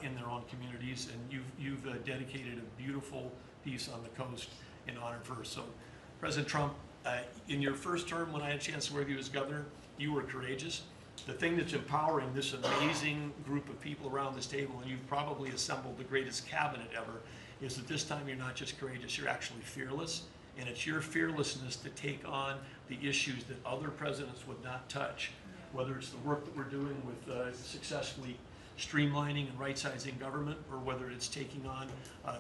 in their own communities, and you've dedicated a beautiful piece on the coast in honor of her. So President Trump, in your first term, when I had a chance to work with you as governor, you were courageous. The thing that's empowering this amazing group of people around this table, and you've probably assembled the greatest cabinet ever, is that this time you're not just courageous, you're actually fearless. And it's your fearlessness to take on the issues that other presidents would not touch, whether it's the work that we're doing with successfully streamlining and right-sizing government, or whether it's taking on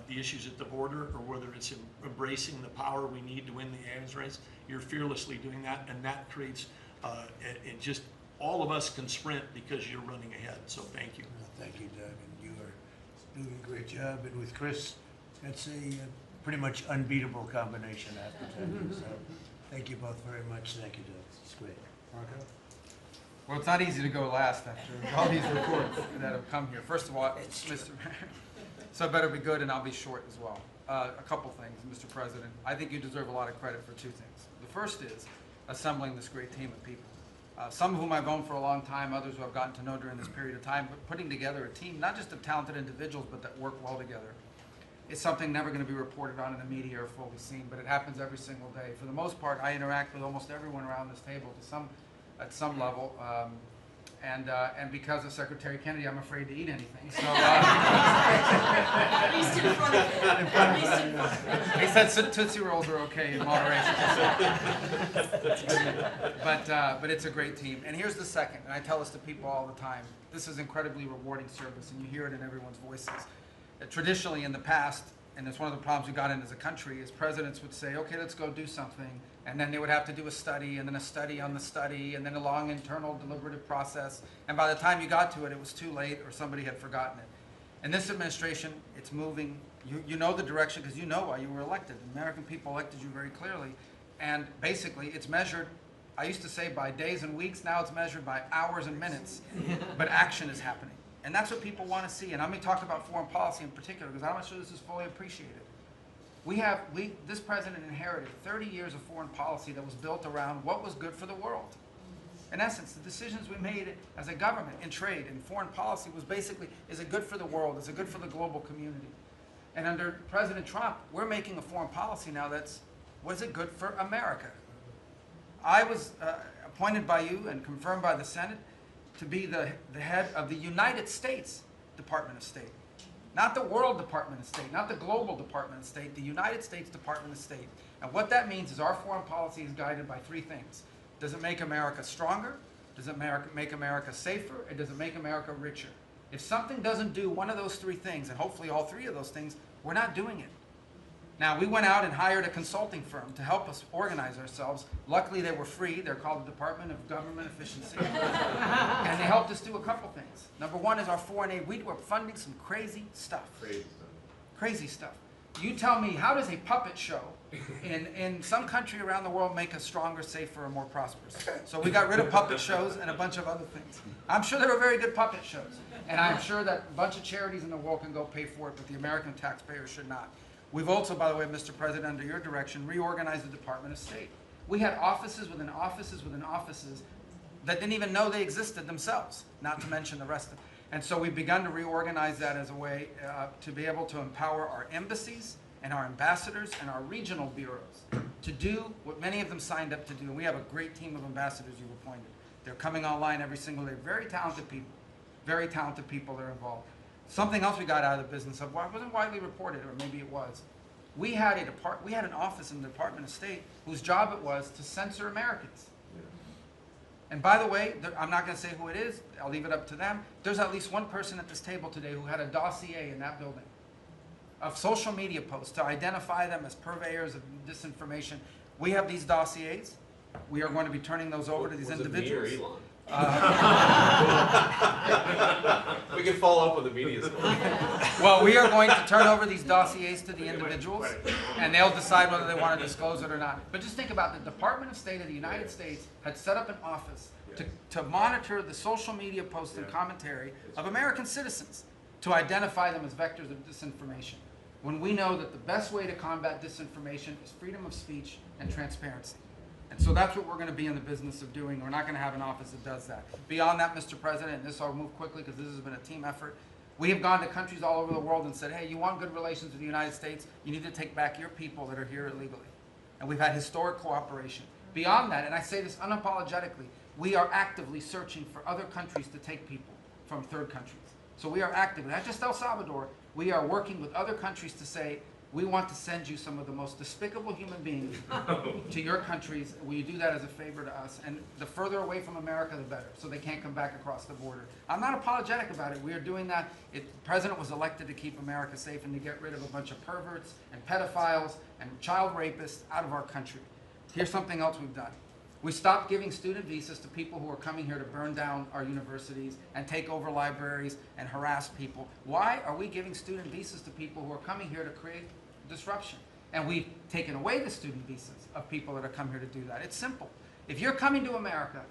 the issues at the border, or whether it's embracing the power we need to win the arms race. You're fearlessly doing that, and that creates, and just all of us can sprint because you're running ahead. So thank you. Thank you, Doug, and you are doing a great job. And with Chris, that's a pretty much unbeatable combination after 10 years. So thank you both very much. Thank you, Doug. It's great. Marco? Well, it's not easy to go last after all these reports that have come here. First of all, Mr. So better be good, and I'll be short as well. A couple things, Mr. President. I think you deserve a lot of credit for two things. The first is assembling this great team of people. Some of whom I've known for a long time, others who I've gotten to know during this period of time, but putting together a team, not just of talented individuals, but that work well together. It's something never going to be reported on in the media or fully seen, but it happens every single day. For the most part, I interact with almost everyone around this table at some level, and because of Secretary Kennedy, I'm afraid to eat anything. So, At least in front of him. At least in front of him. he said Tootsie Rolls are okay in moderation. But it's a great team. And here's the second, and I tell this to people all the time. This is incredibly rewarding service, and you hear it in everyone's voices. Traditionally, in the past, and it's one of the problems we got in as a country, is presidents would say, okay, let's go do something, and then they would have to do a study, and then a study on the study, and then a long internal deliberative process, and by the time you got to it, it was too late, or somebody had forgotten it. In this administration, it's moving. You know the direction because you know why you were elected. The American people elected you very clearly, and basically it's measured, I used to say by days and weeks, now it's measured by hours and minutes, but action is happening. And that's what people want to see. And I'm going to talk about foreign policy in particular because I'm not sure this is fully appreciated. This president inherited 30 years of foreign policy that was built around what was good for the world. In essence, the decisions we made as a government in trade and foreign policy was basically, is it good for the world? Is it good for the global community? And under President Trump, we're making a foreign policy now that's, was it good for America? I was appointed by you and confirmed by the Senate to be the head of the United States Department of State. Not the World Department of State, not the Global Department of State, the United States Department of State. And what that means is our foreign policy is guided by three things. Does it make America stronger? Does it make America safer? And does it make America richer? If something doesn't do one of those three things, and hopefully all three of those things, we're not doing it. Now, we went out and hired a consulting firm to help us organize ourselves. Luckily, they were free. They're called the Department of Government Efficiency. And they helped us do a couple things. Number one is our foreign aid. We were funding some crazy stuff. Crazy stuff. You tell me, how does a puppet show in some country around the world make us stronger, safer, or more prosperous? So we got rid of puppet shows and a bunch of other things. I'm sure there were very good puppet shows. And I'm sure that a bunch of charities in the world can go pay for it, but the American taxpayer should not. We've also, by the way, Mr. President, under your direction, reorganized the Department of State. We had offices within offices within offices that didn't even know they existed themselves, not to mention the rest of them. And so we've begun to reorganize that as a way to be able to empower our embassies and our ambassadors and our regional bureaus to do what many of them signed up to do. And we have a great team of ambassadors you've appointed. They're coming online every single day. Very talented people that are involved. Something else we got out of the business of, well, it wasn't widely reported, or maybe it was. We had an office in the Department of State whose job it was to censor Americans. And by the way, I'm not going to say who it is. I'll leave it up to them. There's at least one person at this table today who had a dossier in that building of social media posts to identify them as purveyors of disinformation. We have these dossiers. We are going to be turning those over to these individuals. Me or Elon? We can follow up with the media story. Well, we are going to turn over these dossiers to the individuals, and they'll decide whether they want to disclose it or not. But just think about it. The Department of State of the United States had set up an office to monitor the social media posts and commentary of American citizens to identify them as vectors of disinformation, when we know that the best way to combat disinformation is freedom of speech and transparency. And so that's what we're going to be in the business of doing. We're not going to have an office that does that. Beyond that, Mr. President, and this I'll move quickly because this has been a team effort, we have gone to countries all over the world and said, hey, you want good relations with the United States, you need to take back your people that are here illegally. and we've had historic cooperation. Beyond that, and I say this unapologetically, we are actively searching for other countries to take people from third countries. So we are actively, not just El Salvador, we are working with other countries to say, we want to send you some of the most despicable human beings to your countries. Will you do that as a favor to us? And the further away from America, the better, so they can't come back across the border. I'm not apologetic about it. We are doing that. The president was elected to keep America safe and to get rid of a bunch of perverts and pedophiles and child rapists out of our country. Here's something else we've done. We stopped giving student visas to people who are coming here to burn down our universities and take over libraries and harass people. Why are we giving student visas to people who are coming here to create disruption? And we've taken away the student visas of people that have come here to do that. It's simple. If you're coming to America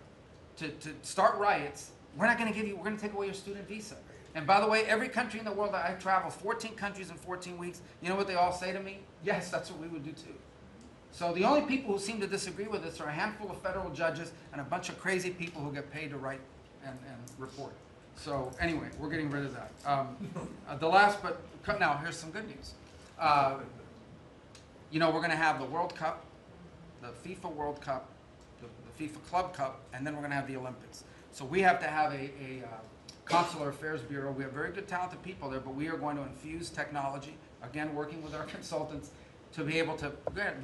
to start riots, we're not going to give you, we're going to take away your student visa. And by the way, every country in the world that I've traveled, 14 countries in 14 weeks, you know what they all say to me? Yes, that's what we would do too. So the only people who seem to disagree with this are a handful of federal judges and a bunch of crazy people who get paid to write and report. So anyway, we're getting rid of that. The last, but now here's some good news. You know, we're going to have the World Cup, the FIFA World Cup, the FIFA Club Cup, and then we're going to have the Olympics. So we have to have a Consular Affairs Bureau. We have very good, talented people there, but we are going to infuse technology, again, working with our consultants, to be able to,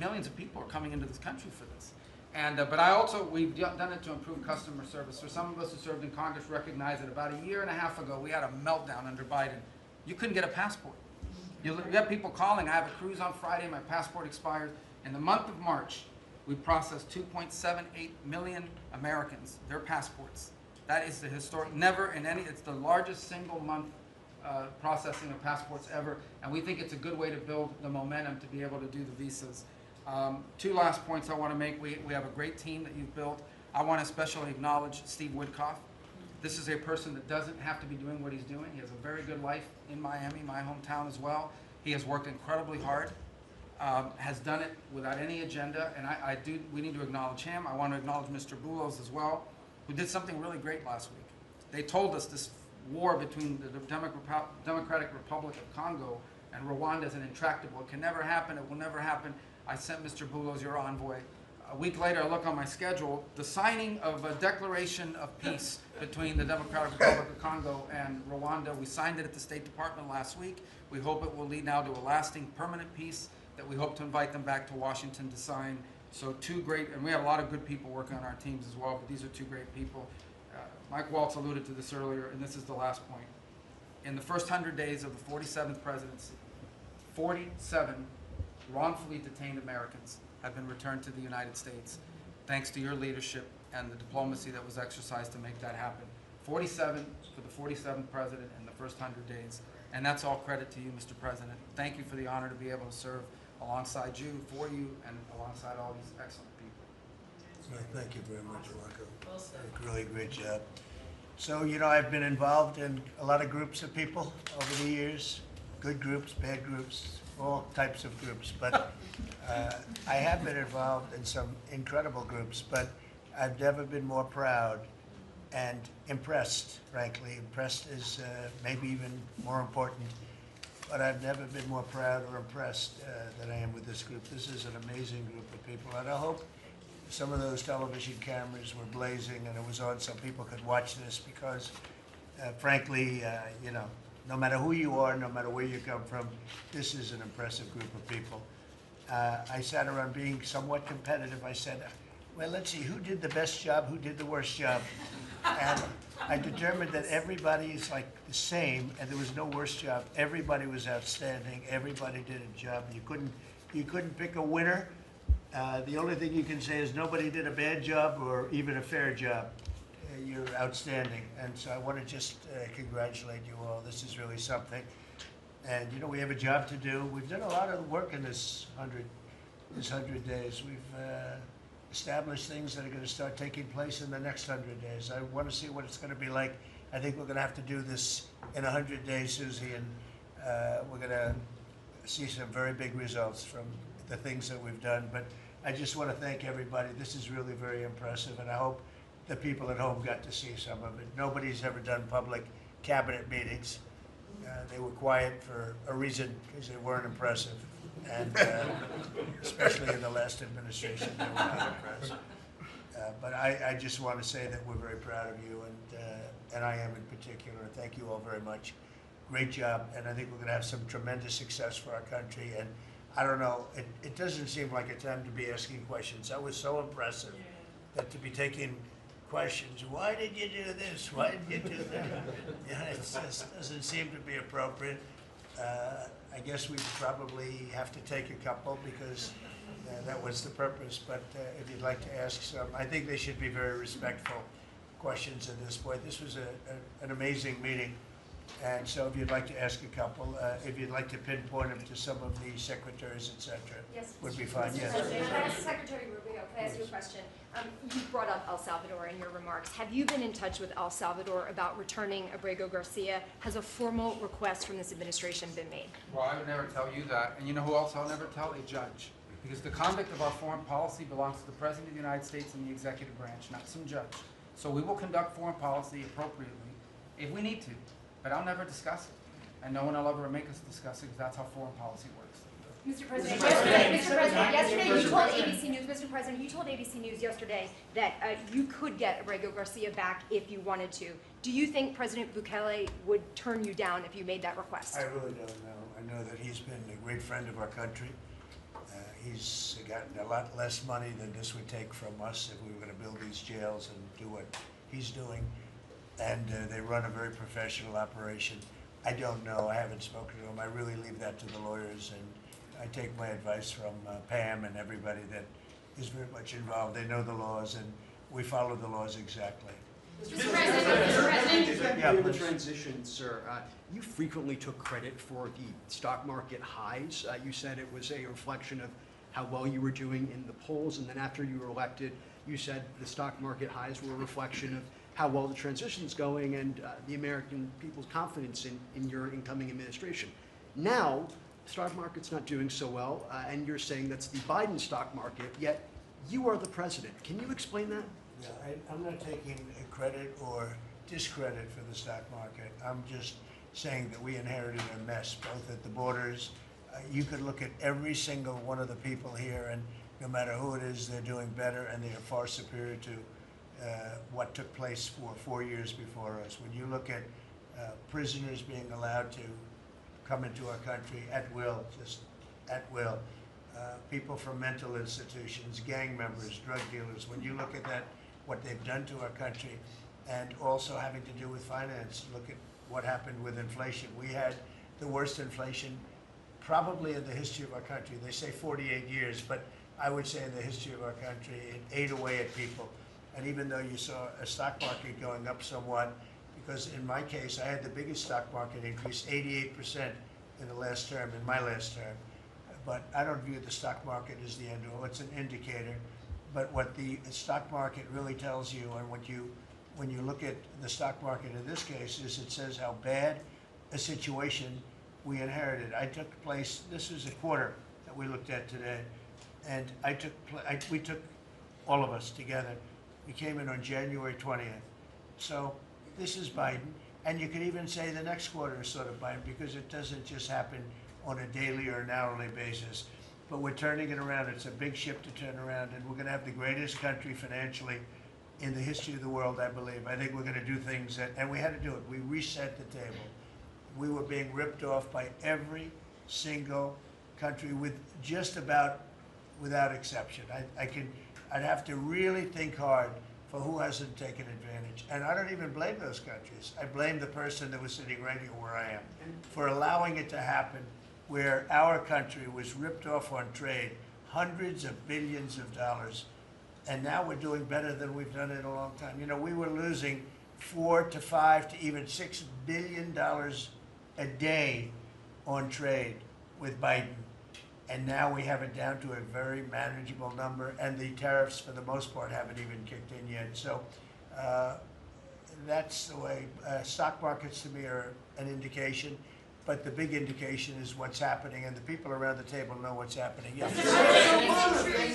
millions of people are coming into this country for this. And, but I also, we've done it to improve customer service. For some of us who served in Congress recognize that about a year and a half ago, we had a meltdown under Biden. You couldn't get a passport. You have people calling, I have a cruise on Friday, my passport expires. In the month of March, we processed 2.78 million Americans, their passports. That is the historic, never in any, it's the largest single month processing of passports ever, and we think it's a good way to build the momentum to be able to do the visas. Two last points I want to make. We have a great team that you've built. I want to especially acknowledge Steve Woodcock. This is a person that doesn't have to be doing what he's doing. He has a very good life in Miami, my hometown as well. He has worked incredibly hard, has done it without any agenda, and we need to acknowledge him. I want to acknowledge Mr. Boulos as well, who did something really great last week. They told us this war between the Democratic Republic of Congo and Rwanda is an intractable. It can never happen. It will never happen. I sent Mr. Boulos, your envoy. A week later, I look on my schedule, the signing of a declaration of peace between the Democratic Republic of Congo and Rwanda. We signed it at the State Department last week. We hope it will lead now to a lasting, permanent peace that we hope to invite them back to Washington to sign. So two great, and we have a lot of good people working on our teams as well, but these are two great people. Mike Waltz alluded to this earlier, and this is the last point. In the first 100 days of the 47th presidency, 47 wrongfully detained Americans have been returned to the United States, thanks to your leadership and the diplomacy that was exercised to make that happen. 47 for the 47th president in the first 100 days, and that's all credit to you, Mr. President. Thank you for the honor to be able to serve alongside you, for you, and alongside all these excellent people. Thank you very much, Marco. Really great job. So, you know, I've been involved in a lot of groups of people over the years, good groups, bad groups, all types of groups, but I have been involved in some incredible groups, but I've never been more proud and impressed, frankly. Impressed is maybe even more important, but I've never been more proud or impressed than I am with this group. This is an amazing group of people, and I hope some of those television cameras were blazing and it was on so people could watch this because, frankly, you know, no matter who you are, no matter where you come from, this is an impressive group of people. I sat around being somewhat competitive. I said, well, let's see, who did the best job, who did the worst job? And I determined that everybody is like the same and there was no worst job. Everybody was outstanding. Everybody did a job. You couldn't pick a winner. The only thing you can say is nobody did a bad job or even a fair job. You're outstanding. And so I want to just congratulate you all. This is really something. And, you know, we have a job to do. We've done a lot of work in this 100 days. We've established things that are going to start taking place in the next 100 days. I want to see what it's going to be like. I think we're going to have to do this in 100 days, Susie, and we're going to see some very big results from the things that we've done. But I just want to thank everybody. This is really very impressive, and I hope the people at home got to see some of it. Nobody's ever done public cabinet meetings. They were quiet for a reason, because they weren't impressive. and especially in the last administration, they were not impressed. But I just want to say that we're very proud of you, and I am in particular. Thank you all very much. Great job, and I think we're going to have some tremendous success for our country. And I don't know, it doesn't seem like a time to be asking questions. That was so impressive, that to be taking questions, why did you do this? Why did you do that? It just doesn't seem to be appropriate. I guess we probably have to take a couple because that was the purpose. But if you'd like to ask some, I think they should be very respectful questions at this point. This was an amazing meeting. And so if you'd like to ask a couple, if you'd like to pinpoint them to some of the secretaries, et cetera, yes, would be fine. Mr. Yes. President, Secretary Rubio, can I ask you a question? You brought up El Salvador in your remarks. Have you been in touch with El Salvador about returning Abrego Garcia? Has a formal request from this administration been made? Well, I would never tell you that. And you know who else I'll never tell? A judge. Because the conduct of our foreign policy belongs to the President of the United States and the executive branch, not some judge. So we will conduct foreign policy appropriately if we need to. But I'll never discuss it. And no one will ever make us discuss it because that's how foreign policy works. Mr. President, yesterday you told ABC News, Mr. President, you told ABC News yesterday that you could get Abrego Garcia back if you wanted to. Do you think President Bukele would turn you down if you made that request? I really don't know. I know that he's been a great friend of our country. He's gotten a lot less money than this would take from us if we were going to build these jails and do what he's doing. And they run a very professional operation. I don't know. I haven't spoken to them. I really leave that to the lawyers, and I take my advice from Pam and everybody that is very much involved. They know the laws, and we follow the laws exactly. Mr. President. Yeah, In the please. transition, sir, you frequently took credit for the stock market highs. You said it was a reflection of how well you were doing in the polls, and then after you were elected, you said the stock market highs were a reflection of how well the transition's going and the American people's confidence in your incoming administration. Now, the stock market's not doing so well, and you're saying that's the Biden stock market, yet you are the president. Can you explain that? Yeah, I'm not taking credit or discredit for the stock market. I'm just saying that we inherited a mess, both at the borders. You could look at every single one of the people here, and no matter who it is, they're doing better, and they are far superior to what took place for 4 years before us. When you look at prisoners being allowed to come into our country at will, just at will, people from mental institutions, gang members, drug dealers, when you look at that, what they've done to our country, and also having to do with finance, look at what happened with inflation. We had the worst inflation probably in the history of our country. They say 48 years, but I would say in the history of our country, it ate away at people. And even though you saw a stock market going up somewhat, because in my case, I had the biggest stock market increase, 88% in the last term, in my last term. But I don't view the stock market as the end all. It's an indicator. But what the stock market really tells you, and when you look at the stock market in this case, is it says how bad a situation we inherited. I took place, this is a quarter that we looked at today, and we took all of us together. We came in on January 20th. So this is Biden, and you could even say the next quarter is sort of Biden because it doesn't just happen on a daily or an hourly basis. But we're turning it around. It's a big ship to turn around, and we're going to have the greatest country financially in the history of the world, I believe. I think we're going to do things that, and we had to do it. We reset the table. We were being ripped off by every single country with just about, without exception. I'd have to really think hard for who hasn't taken advantage. And I don't even blame those countries. I blame the person that was sitting right here where I am for allowing it to happen, where our country was ripped off on trade, hundreds of billions of dollars, and now we're doing better than we've done in a long time. You know, we were losing $4 to $5 to even $6 billion a day on trade with Biden. And now we have it down to a very manageable number, and the tariffs, for the most part, haven't even kicked in yet. So that's the way. Stock markets, to me, are an indication. But the big indication is what's happening, and the people around the table know what's happening. Yes. The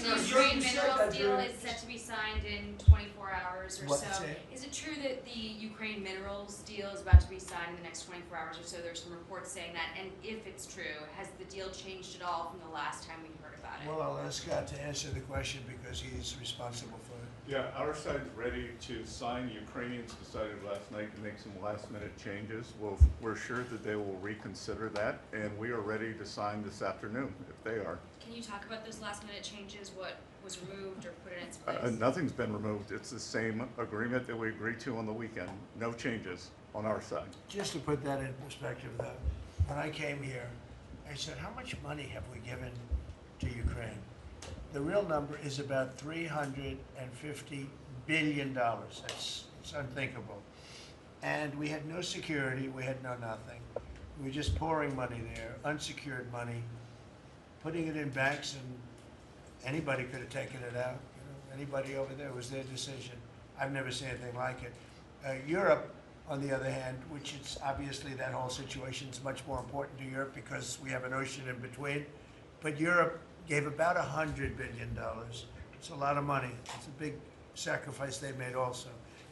Ukraine minerals deal is set to be signed in 24 hours or What's so. it? Is it true that the Ukraine minerals deal is about to be signed in the next 24 hours or so? There's some reports saying that. And if it's true, has the deal changed at all from the last time we heard about it? Well, I'll ask Scott to answer the question because he's responsible for it. Yeah, our side's ready to sign. Ukrainians decided last night to make some last-minute changes. We're sure that they will reconsider that, and we are ready to sign this afternoon if they are. Can you talk about those last minute changes? What was removed or put in its place? Nothing's been removed. It's the same agreement that we agreed to on the weekend. No changes on our side. Just to put that in perspective, though, when I came here, I said, how much money have we given to Ukraine? The real number is about $350 billion. It's unthinkable. And we had no security, we had no nothing. We were just pouring money there, unsecured money, putting it in banks, and anybody could have taken it out. You know, anybody over there, it was their decision. I've never seen anything like it. Europe, on the other hand, which is obviously that whole situation is much more important to Europe because we have an ocean in between. But Europe gave about $100 billion. It's a lot of money. It's a big sacrifice they made also.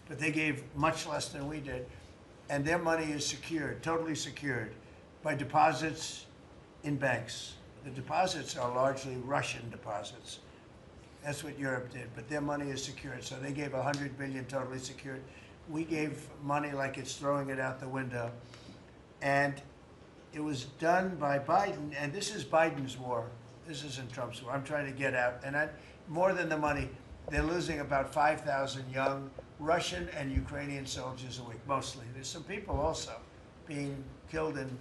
But they gave much less than we did. And their money is secured, totally secured, by deposits in banks. The deposits are largely Russian deposits. That's what Europe did, but their money is secured. So they gave $100 billion totally secured. We gave money like it's throwing it out the window. And it was done by Biden, and this is Biden's war. This isn't Trump's war. I'm trying to get out. And more than the money, they're losing about 5,000 young Russian and Ukrainian soldiers a week, mostly. There's some people also being killed in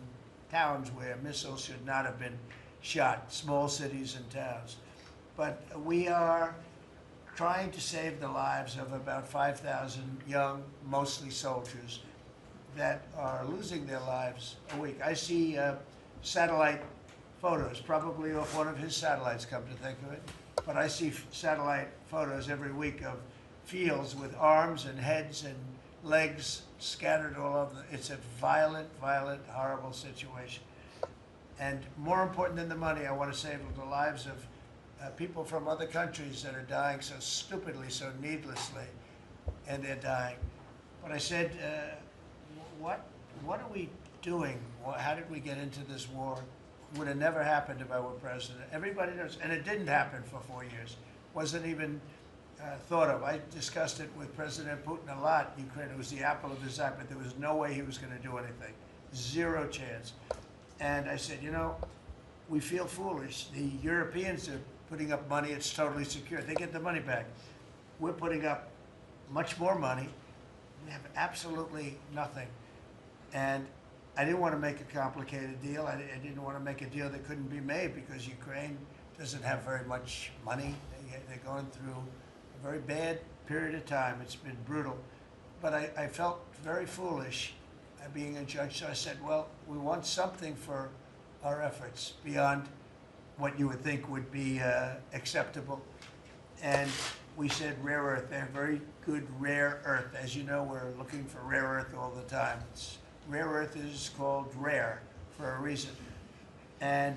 towns where missiles should not have been shot, small cities and towns. But we are trying to save the lives of about 5,000 young, mostly soldiers, that are losing their lives a week. I see satellite photos, probably off one of his satellites, come to think of it. But I see satellite photos every week of fields with arms and heads and legs scattered all over. It's a violent, violent, horrible situation. And more important than the money, I want to save the lives of people from other countries that are dying so stupidly, so needlessly, and they're dying. But I said, what are we doing? How did we get into this war? Would have never happened if I were president. Everybody knows, and it didn't happen for 4 years. Wasn't even thought of. I discussed it with President Putin a lot. Ukraine, it was the apple of his eye, but there was no way he was going to do anything. Zero chance. And I said, you know, we feel foolish. The Europeans are putting up money. It's totally secure. They get the money back. We're putting up much more money. We have absolutely nothing. And I didn't want to make a complicated deal. I didn't want to make a deal that couldn't be made because Ukraine doesn't have very much money. They're going through a very bad period of time. It's been brutal. But I felt very foolish being a judge. So I said, well, we want something for our efforts beyond what you would think would be acceptable. And we said rare earth. They have very good rare earth. As you know, we're looking for rare earth all the time. Rare earth is called rare for a reason. And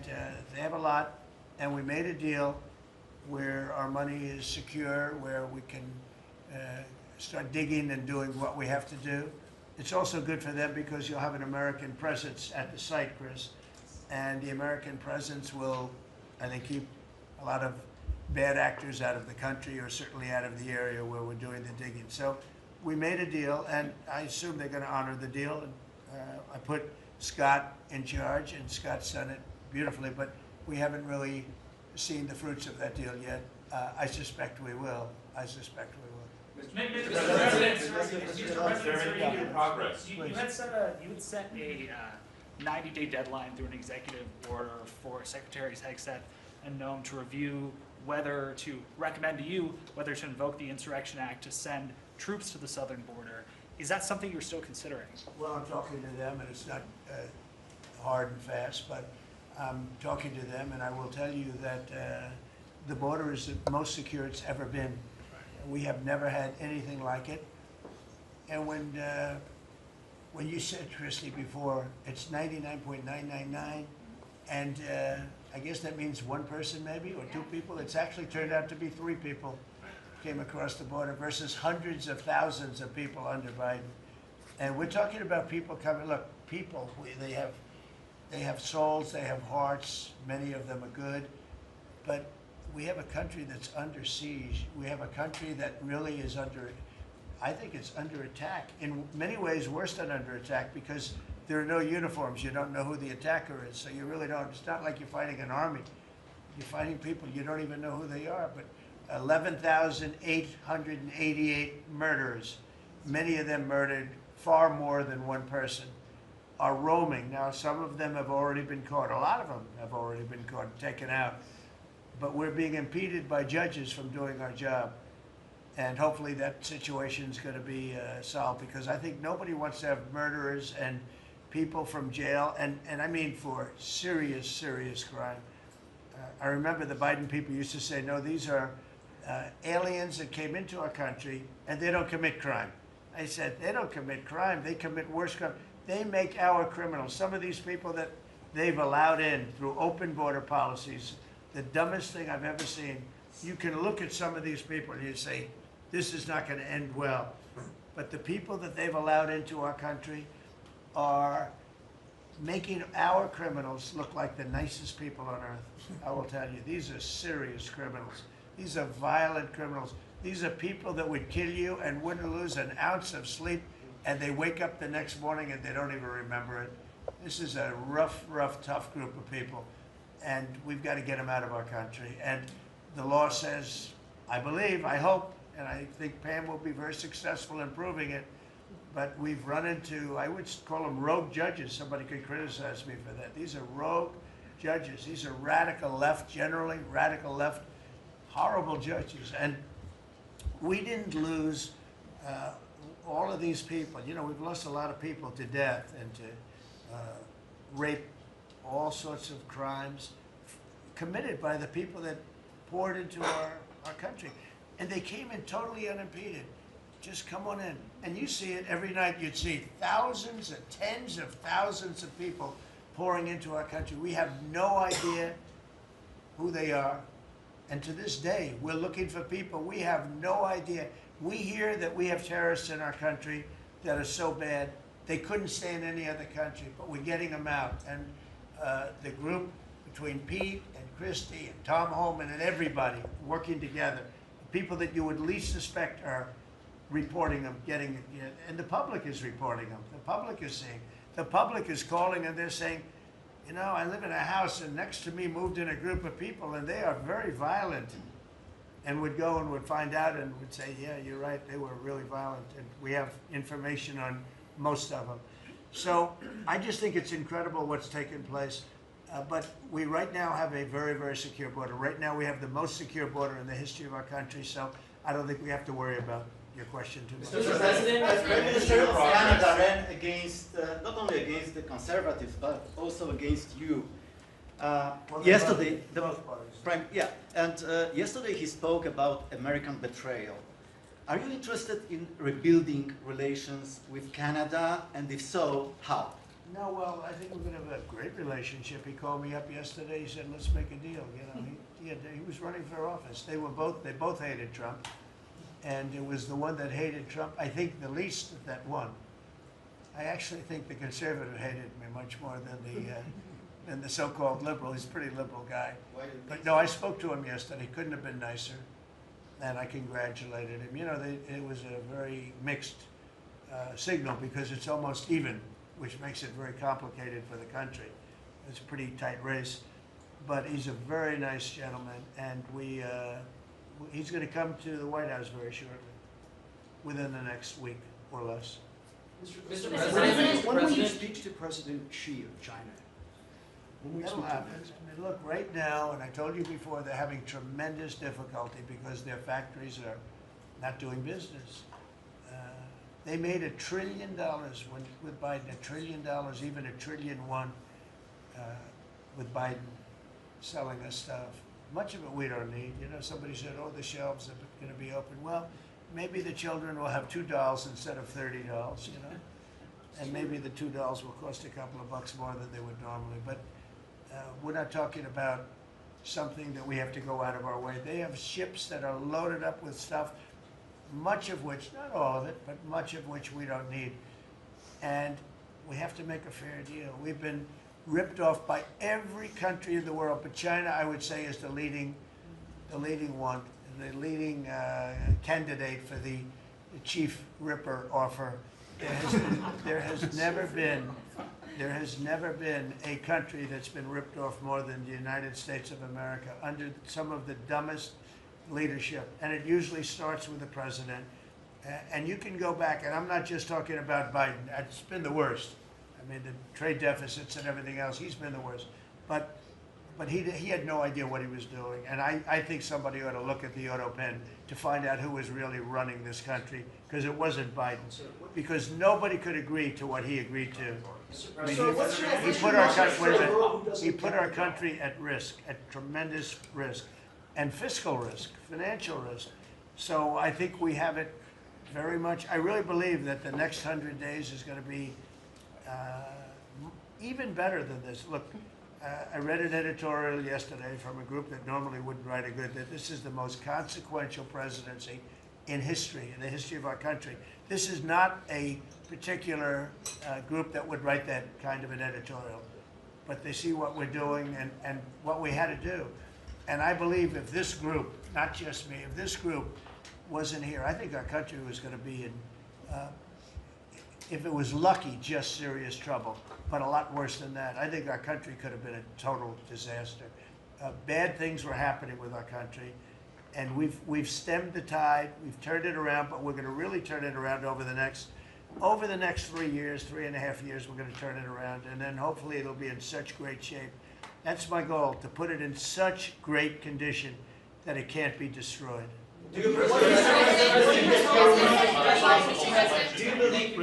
they have a lot, and we made a deal where our money is secure, where we can start digging and doing what we have to do. It's also good for them because you'll have an American presence at the site, Chris. And the American presence will, I think, keep a lot of bad actors out of the country, or certainly out of the area where we're doing the digging. So we made a deal, and I assume they're going to honor the deal. And I put Scott in charge, and Scott's done it beautifully, but we haven't really seen the fruits of that deal yet. I suspect we will. I suspect we will. Mr. President, in progress. You had set a 90-day deadline through an executive order for Secretaries Hegseth and Noem to review whether to recommend to you whether to invoke the Insurrection Act to send troops to the southern border. Is that something you're still considering? Well, I'm talking to them, and it's not hard and fast, but I'm talking to them, and I will tell you that the border is the most secure it's ever been. We have never had anything like it. And when when you said, Kristi, before, it's 99.999, and I guess that means one person maybe, or two people. It's actually turned out to be 3 people came across the border versus hundreds of thousands of people under Biden. And we're talking about people coming, look, people, they have souls, they have hearts, many of them are good, but we have a country that's under siege. We have a country that really is under, I think it's under attack. In many ways, worse than under attack, because there are no uniforms. You don't know who the attacker is, so you really don't. It's not like you're fighting an army. You're fighting people. You don't even know who they are. But 11,888 murderers, many of them murdered far more than one person, are roaming. Now, some of them have already been caught. A lot of them have already been caught and taken out. But we're being impeded by judges from doing our job. And hopefully that situation is going to be solved, because I think nobody wants to have murderers and people from jail, and I mean for serious, serious crime. I remember the Biden people used to say, no, these are aliens that came into our country and they don't commit crime. I said, they don't commit crime, they commit worse crime. They make our criminals. Some of these people that they've allowed in through open border policies, the dumbest thing I've ever seen. You can look at some of these people and you say, this is not going to end well. But the people that they've allowed into our country are making our criminals look like the nicest people on earth. I will tell you, these are serious criminals. These are violent criminals. These are people that would kill you and wouldn't lose an ounce of sleep, and they wake up the next morning and they don't even remember it. This is a rough, rough, tough group of people, and we've got to get them out of our country. And the law says, I believe, I hope, and I think Pam will be very successful in proving it, but we've run into, I would call them rogue judges. Somebody could criticize me for that. These are rogue judges. These are radical left, generally radical left, horrible judges. And we didn't lose all of these people. You know, we've lost a lot of people to death and to rape, all sorts of crimes committed by the people that poured into our country. And they came in totally unimpeded. Just come on in. And you see it every night. You'd see thousands and tens of thousands of people pouring into our country. We have no idea who they are. And to this day, we're looking for people. We have no idea. We hear that we have terrorists in our country that are so bad, they couldn't stay in any other country, but we're getting them out. And the group between Pete and Kristi and Tom Holman and everybody working together, people that you would least suspect are reporting them, getting, and the public is reporting them. The public is seeing. The public is calling and they're saying, you know, I live in a house and next to me moved in a group of people and they are very violent, and would go and would find out and would say, yeah, you're right, they were really violent, and we have information on most of them. So I just think it's incredible what's taken place. But we right now have a very, very secure border. Right now we have the most secure border in the history of our country, so I don't think we have to worry about your question too much. Mr. President, as Prime Minister of Canada ran against, not only against the Conservatives, but also against you. Yesterday, yesterday he spoke about American betrayal. Are you interested in rebuilding relations with Canada, and if so, how? No, well, I think we're going to have a great relationship. He called me up yesterday. He said, let's make a deal. You know, he was running for office. They both hated Trump. And it was the one that hated Trump, I think, the least that won. I actually think the conservative hated me much more than the so-called liberal. He's a pretty liberal guy. But no, I spoke to him yesterday. Couldn't have been nicer. And I congratulated him. You know, it was a very mixed signal, because it's almost even, which makes it very complicated for the country. It's a pretty tight race. But he's a very nice gentleman, and he's going to come to the White House very shortly, within the next week or less. Mr. President, when will you speak to President Xi of China? That'll happen. I mean, look, right now, and I told you before, they're having tremendous difficulty because their factories are not doing business. They made $1 trillion with Biden, $1 trillion, even $1.1 trillion with Biden selling us stuff. Much of it we don't need. You know, somebody said, oh, the shelves are going to be open. Well, maybe the children will have $2 instead of $30, you know. and maybe the $2 will cost a couple of bucks more than they would normally. But we're not talking about something that we have to go out of our way. They have ships that are loaded up with stuff, much of which, not all of it, but much of which we don't need. And we have to make a fair deal. We've been ripped off by every country in the world, but China, I would say, is the leading one, the leading candidate for the chief ripper offer. There has never been a country that's been ripped off more than the United States of America under some of the dumbest leadership. And it usually starts with the president. And you can go back, and I'm not just talking about Biden. It's been the worst. I mean, the trade deficits and everything else, he's been the worst. But he had no idea what he was doing. And I think somebody ought to look at the auto pen to find out who was really running this country, because it wasn't Biden. Because nobody could agree to what he agreed to. I mean, he put our country at risk, at tremendous risk, and fiscal risk, financial risk. So I think we have it very much. I really believe that the next 100 days is going to be even better than this. Look, I read an editorial yesterday from a group that normally wouldn't write a good, that this is the most consequential presidency in history, in the history of our country. This is not a particular group that would write that kind of an editorial, but they see what we're doing and what we had to do. And I believe if this group, not just me, if this group wasn't here, I think our country was going to be in, if it was lucky, just serious trouble, but a lot worse than that. I think our country could have been a total disaster. Bad things were happening with our country, and we've stemmed the tide, we've turned it around, but we're going to really turn it around over the next 3 years, 3.5 years, we're going to turn it around, and then hopefully it'll be in such great shape. That's my goal, to put it in such great condition that it can't be destroyed. Do you believe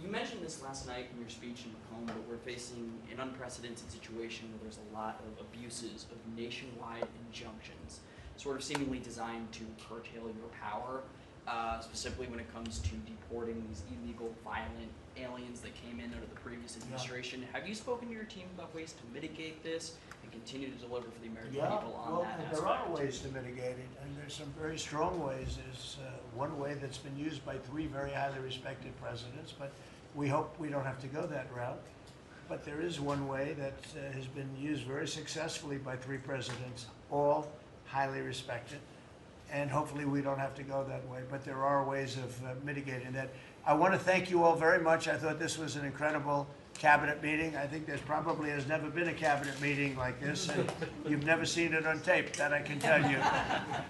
You mentioned this last night in your speech in Macomb, but we're facing an unprecedented situation where there's a lot of abuses of nationwide injunctions, sort of seemingly designed to curtail your power, specifically when it comes to deporting these illegal, violent aliens that came in under the previous administration. Have you spoken to your team about ways to mitigate this and continue to deliver for the American people on that aspect? There are ways to mitigate it, and there's some very strong ways. There's one way that's been used by 3 very highly respected presidents, but we hope we don't have to go that route. But there is one way that has been used very successfully by 3 presidents, all highly respected, and hopefully we don't have to go that way. But there are ways of mitigating that. I want to thank you all very much. I thought this was an incredible cabinet meeting. I think there's probably has never been a cabinet meeting like this, and you've never seen it on tape, that I can tell you.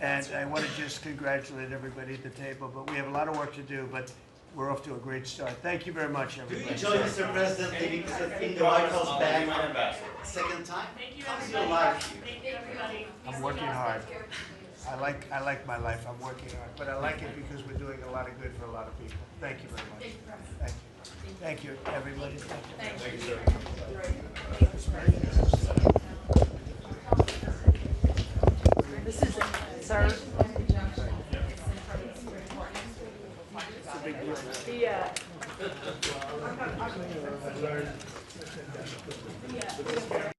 And I want to just congratulate everybody at the table, but we have a lot of work to do, but we're off to a great start. Thank you very much, everybody. Do you enjoy, Mr. President, in the White House back second time? Thank you, How's everybody. your life here? Thank you, everybody. I'm working hard. I like my life. I'm working hard, but I like it because we're doing a lot of good for a lot of people. Thank you very much. Thank you. Thank you, everybody. Thank you, This is, sir. The